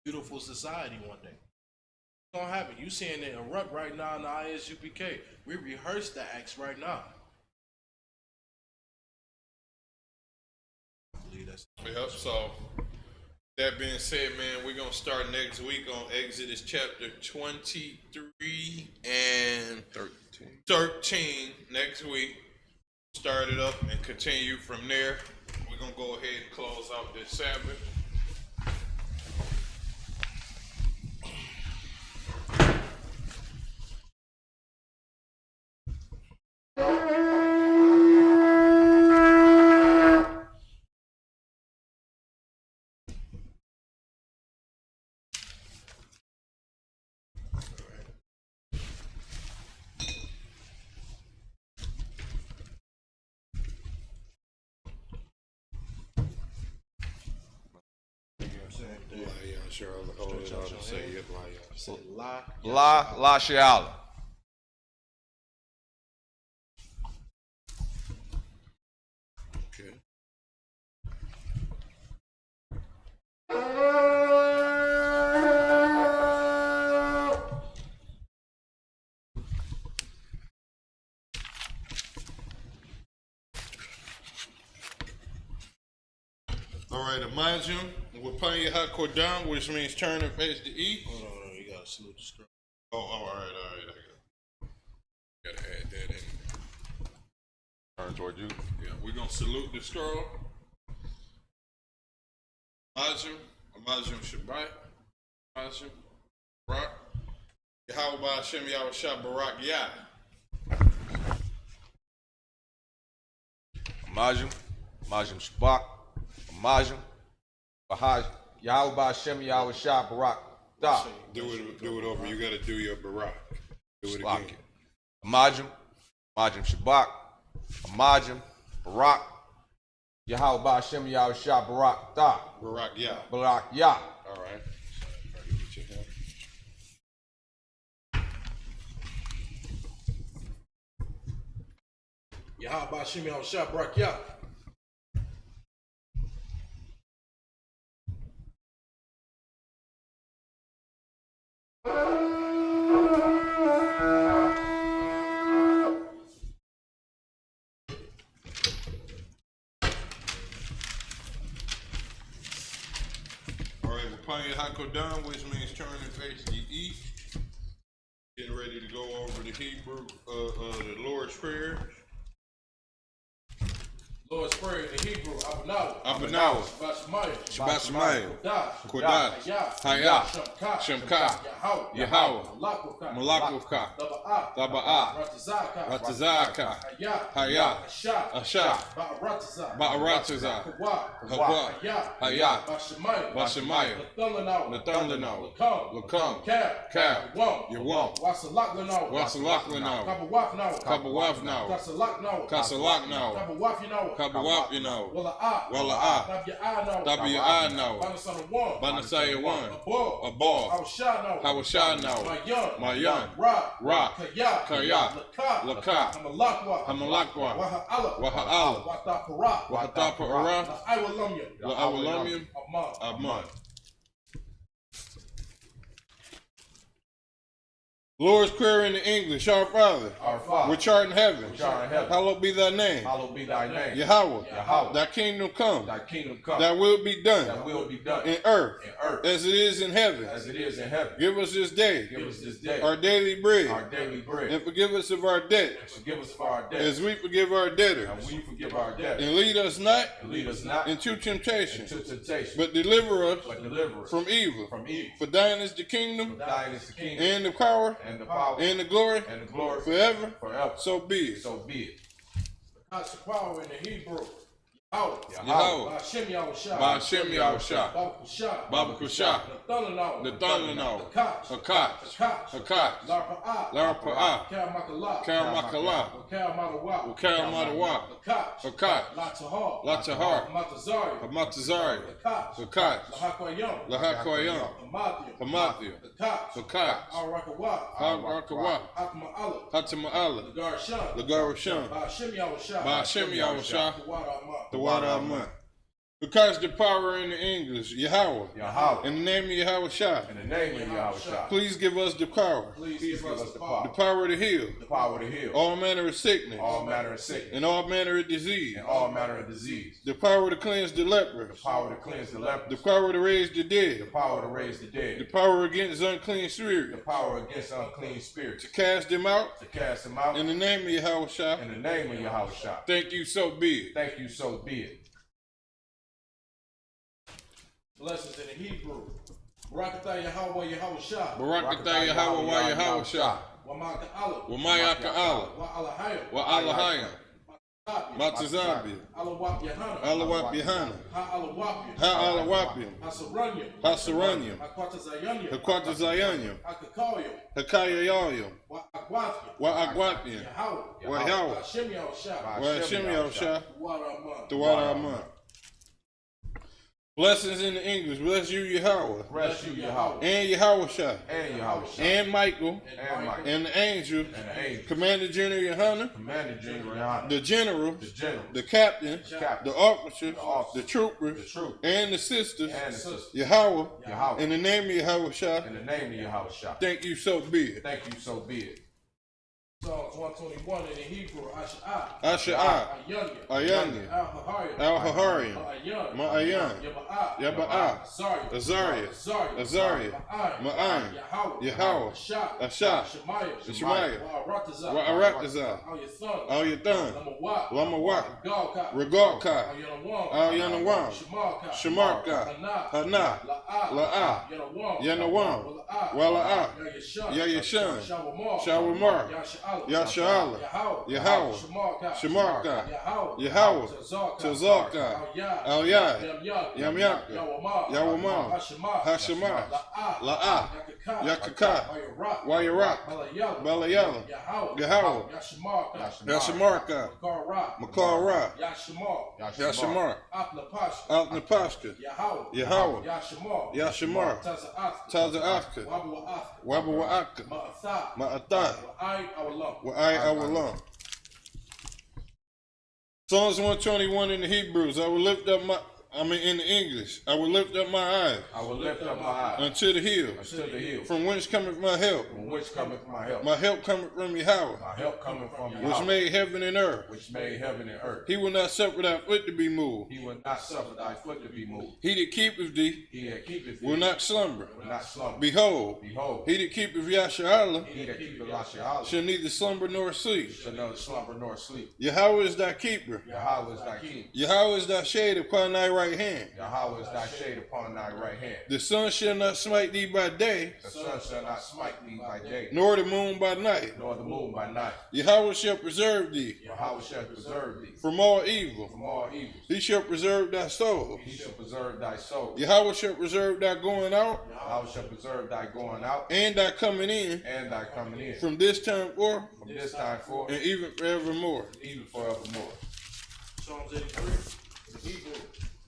beautiful society one day. It's gonna happen. You seeing it erupt right now in the Isupk. We rehearse the acts right now. I believe that's. Yep, so that being said, man, we're gonna start next week on Exodus chapter 23 and 13 next week. Start it up and continue from there. We're gonna go ahead and close out this Sabbath. La Shiala. Okay. All right, Imagine, we're playing your hot cord down, which means turn and face the east. Hold on, you gotta salute the scroll. Oh, all right. I gotta add that in. Turn toward you. Yeah, we're gonna salute the scroll. Imagine Shabbat. Imagine Barak. Yahweh Hashem Yahweh Shah Barak Yah. Majum Shabbat, Majum, Bahaj, Yahweh Hashem Yahweh Shah Barak Da. Do it over. You gotta do your Barak. Do it again. Majum Shabbat, Majum, Barak, Yahweh Hashem Yahweh Shah Barak Da. Barak Yah. Barak Yah. All right. Yahweh Shimi Al Shah Barak Yah. All right, we're playing Hakodan, which means turn and face the east. Getting ready to go over the Hebrew, the Lord's Prayer. Lord's Prayer in the Hebrew, Abanawa. Abanawa. Shabbat Shemayim. Kodash. Hayah. Shemka. Yahweh. Malakuvka. Taba'ah. Ratazaka. Hayah. Asha. Ba'arataza. Hawa. Hayah. Bashemayim. Nathanawa. Lakam. Kab. Yawam. Wasalaklanau. Kabawafnau. Kasalaknau. Kabawafyanau. Wala'ah. Tabi'anau. Banasaya 1. Abal. Hawashanau. Mayan. Ra. Kaya. Laka. Hamalakwa. Waha'ala. Wahatapa'ara. La'awalamyam. Amman. Lord's Prayer in the English, Our Father, which art in heaven, hallowed be thy name. Yahweh, thy kingdom come, thy will be done, in earth, as it is in heaven. Give us this day, our daily bread, and forgive us of our debts, as we forgive our debtors. And lead us not into temptation, but deliver us from evil. For thine is the kingdom, and the power, and the glory, forever. So be it. God's power in the Hebrew. Yahweh. Ba'ashem Yahushua. Baba Kusha. Nathalanau. Hakat. Larpa'ah. Karamakala. Karamadawa. Hakat. Latahar. Hamatazari. Hakat. Lahakoyam. Hamathiu. Hakat. Harakawa. Hatama'ala. Lagarashan. Ba'ashem Yahushua. The water of mud. Because the power in the English, Yahweh. In the name of Yahweh. Please give us the power. The power to heal. All manner of sickness. And all manner of disease. The power to cleanse the leper. The power to raise the dead. The power against unclean spirits. To cast them out. In the name of Yahweh. Thank you, so be it. Blessings in the Hebrew. Barakatah Yahweh Yahweh Shah. Barakatah Yahweh Yahweh Shah. Wama'aka Allah. Wa'alahayim. Matazambia. Alawap Yahana. Ha'alawapim. Hasaranyam. Hakwatazayanyam. Hakayayayam. Wa'agwapim. Wa'yahweh. Wa'ashem Yahushua. The water of mud. Blessings in the English. Bless you, Yahweh. And Yahweh Shah. And Michael. And the angel. Commander General Yohana. The general. The captain. The officers. The troopers. And the sisters. Yahweh. In the name of Yahweh Shah. Thank you, so be it. Psalms 121 in the Hebrew, Asha'ah, Ayanya, Al-Haharian, Ma'ayan, Yaba'ah, Azariah, Ma'an, Yahweh, Asha, Shemaiah, Wa'aratazah, Al-Yathan, Lamawak, Regalka, Al-Yanawam, Shemarka, Hana, La'ah, Yanawam, Wala'ah, Yayashan, Shawamar, Yasha'ala, Yahweh, Shemarka, Yahweh, Tazaka, Al-Yad, Yamyaka, Yawamah, Hashemah, La'ah, Yakaka, Wayarak, Balayala, Yahweh, Yashamarka, Makara, Yashamar, Apnapashka, Yahweh, Yashamar, Taza'aka, Wabawa'aka, Ma'atah, Wa'ai Awalam. Psalms 121 in the Hebrews. I will lift up in the English, I will lift up my eyes I will lift up my eyes unto the hills, unto the hills, from whence cometh my help. from which cometh my help. My help cometh from Yahweh, My help cometh from which Yahweh, made heaven and earth. which made heaven and earth. He will not suffer thy foot to be moved. He will not suffer thy foot to be moved. He that keepeth thee He that keepeth thee will not slumber. will not slumber. Behold, Behold, he that keepeth Yasharallah he that keepeth Lashiach shall neither slumber nor sleep. shall neither slumber nor sleep. Yahweh is thy keeper. Yahweh is thy king. Yahweh is thy shade upon thy right hand. Yahweh is thy shade upon thy right hand. The sun shall not smite thee by day, The sun shall not smite thee by day, nor the moon by night. nor the moon by night. Yahweh shall preserve thee Yahweh shall preserve thee from all evil. from all evils. He shall preserve thy soul. He shall preserve thy soul. Yahweh shall preserve thy going out Yahweh shall preserve thy going out and thy coming in and thy coming in from this time forth from this time forth, and even forevermore. even forevermore. Psalms 83, the Hebrew.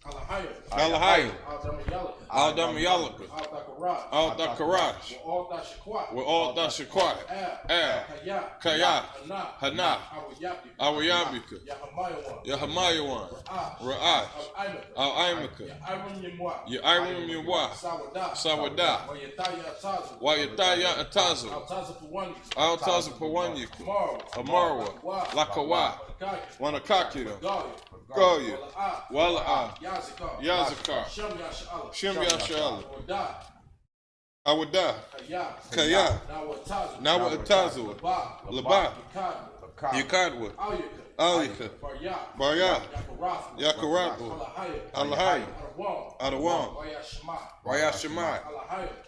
Alahaya. Alahaya, Al-Damayalaka. Al-Damayalaka, Al-Dakarash. Al-Dakarash, Al-Dashakwat. with all thy shaquat, Al, Kaya, Hana, Awayabika, Yahamayawan, Ra'ash, Al-Aimaka, Ya'irim Yawah, Sawada, Wayataya Atazu, Al-Tazu Pawanyika, Amarwa, Lakawa, Wanakakira, Goya, Wala'a, Yazakar, Shem Yasha'Allah, Awada, Kaya, Nawa Atazu, Laba, Yakadwa, Alika, Barya, Yakarabu, Alahaya, Adawam, Wayashimai,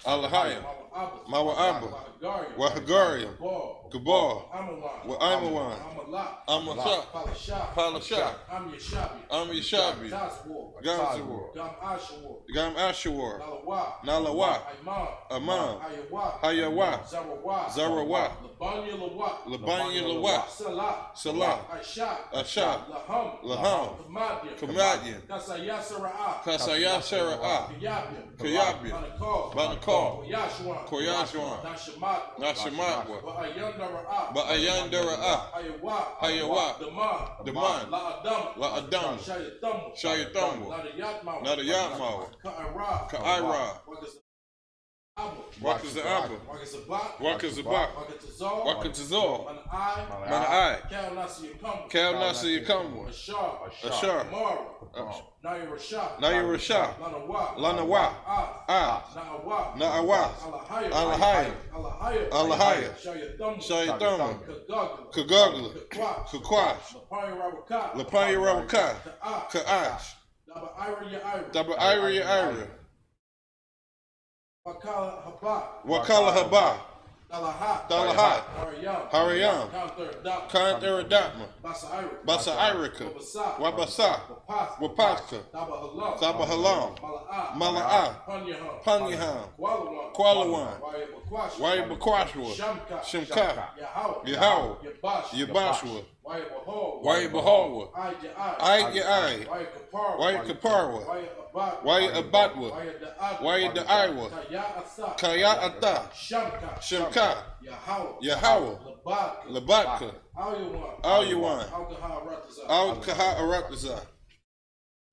Alahaya, Mawa'aba, Wahagaria, Gabal, Wa'aimawan, Amasa, Palasha, Am Yashabi, Gamzawar, Gam Ashawar, Nalawa, Amam, Hayawa, Zarawa, Labanya Lawa, Salah, Ashab, Laham, Kamadian, Kasaya Sara'ah, Kayabia, Banakal, Koyashwan, Nashamatwa, Ba'ayandara'a, Hayawa, Daman, La'adam, Shayatamwa, Nadayatmawa, Ka'ira, Wakaza'aba, Wakazabak, Wakatazor, Mana'ai, Kal Nasi Yakamwa, Ashar, Nairashah, Lanawa, Na'awa, Alahaya, Alahaya, Shayatama, Kagagla, Kakwash, Lapaya Rawaka, Ka'ash, Daba Ira, Wakala Haba, Dalahat, Harayam, Kantharadatma, Basa Irika, Wabasa, Wapaska, Sabahalam, Mala'ah, Panyaham, Kualawan, Wayabakwashwa, Shimka, Yahawah, Yabashwa, Wayabahawa, Ayai, Wayakaparwa, Wayabatwa, Wayadaiwa, Kaya'ata, Shimka, Yahawah, Labatka, Al-Yawan, Al-Kaha Aratazah.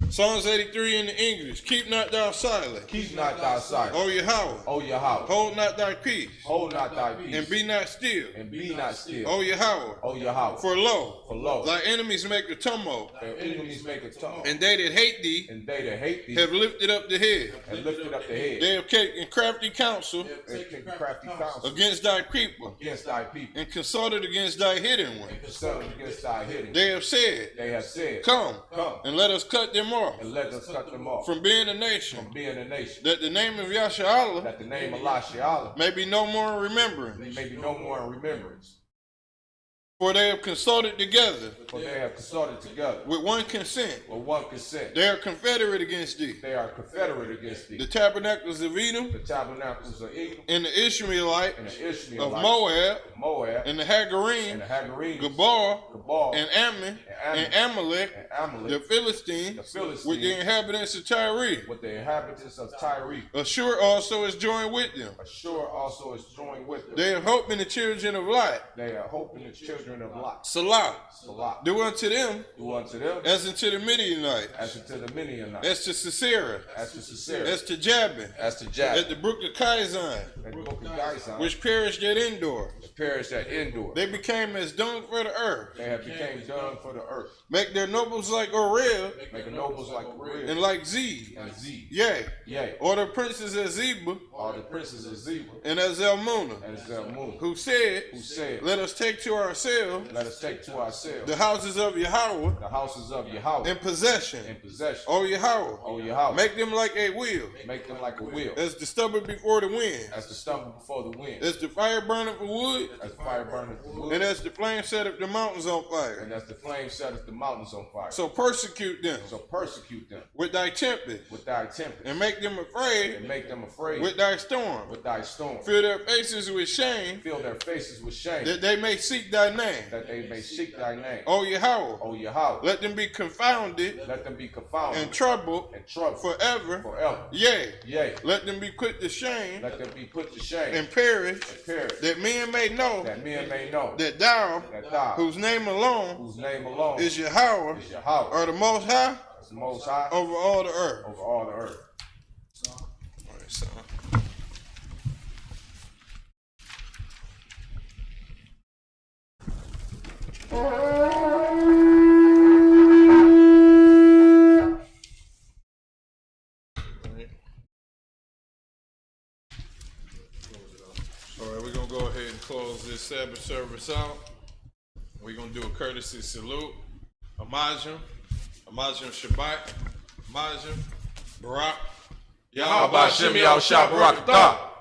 Psalms 83 in the English. Keep not thou silent. Keep not thy silence, O Yahweh. O Yahweh. Hold not thy peace. Hold not thy peace, And be not still. and be not still. O Yahweh. O Yahweh. For lo, For lo, thy enemies make a tumult, their enemies make a tumult, and they that hate thee and they that hate thee have lifted up the head. have lifted up the head. They have taken crafty counsel They take crafty counsel against thy people, against thy people, and consulted against thy hidden one. and consulted against thy hidden. They have said, They have said, Come, Come, and let us cut them off and let us cut them off from being a nation, from being a nation, that the name of Yasharallah that the name of Lashiach may be no more in remembrance. may be no more in remembrance. For they have consulted together For they have consulted together with one consent. with one consent. They are confederate against thee. They are confederate against thee. The tabernacles of Edom The tabernacles of Edom and the Ishmaelite and the of Ishmaelites Moab of Moab and the and Hagarim, the Hagarenes, Gabal Gabal and Ammon and Amalek, and the Amalek, Philistines, the Philistines, with the inhabitants of Tyre. with the inhabitants of Tyre. Ashur also is joined with them. Ashur also is joined with them. They have hope in the children of Lot, They are hoping the children children of Lot. Salah. Salah. Do unto them Do unto them as unto the Midianites, as unto the Midianites, as to Sisera, as to Sisera, as to Jabin, as to at Jabin, the brook of Kizon, at the book of Gison, which perished at Endor. perished at Endor. They became as dung for the earth. They have became dung for the earth. Make their nobles like Orel Making nobles like Uriah and like Zeb. and Zeb. Yea, Yea, or the princes as Zeba all the princes of Zebah and as Zalmunna, and Zalmunna, who said, who said, let us take to ourselves let us take to ourselves the houses of Yahweh the houses of Yahweh in possession. in possession. O Yahweh, O Yahweh, make them like a wheel, make them like a wheel, as the stubble before the wind, as the stumble before the wind, as the fire burneth for wood, as fire burneth the wood, and as the flame setteth the mountains on fire. and as the flame setteth the mountains on fire. So persecute them So persecute them with thy tempest, with thy tempest, and make them afraid and make them afraid with thy storm. with thy storm. Fill their faces with shame, Fill their faces with shame, that they may seek thy name. that they may seek thy name. O Yahweh, O Yahweh, let them be confounded let them be confounded and troubled and troubled forever. forever. Yea, Yea, let them be put to shame let them be put to shame and perish, and perish, that men may know that men may know that thou, that thou, whose name alone whose name alone is Yahweh, is Yahweh, are the most high is the Most High over all the earth. over all the earth. All right, son. All right, we're gonna go ahead and close this Sabbath service out. We're gonna do a courtesy salute. Amajim Shabbat, Amajim, Barak, Yahweh Shem Yahweh Barakatah.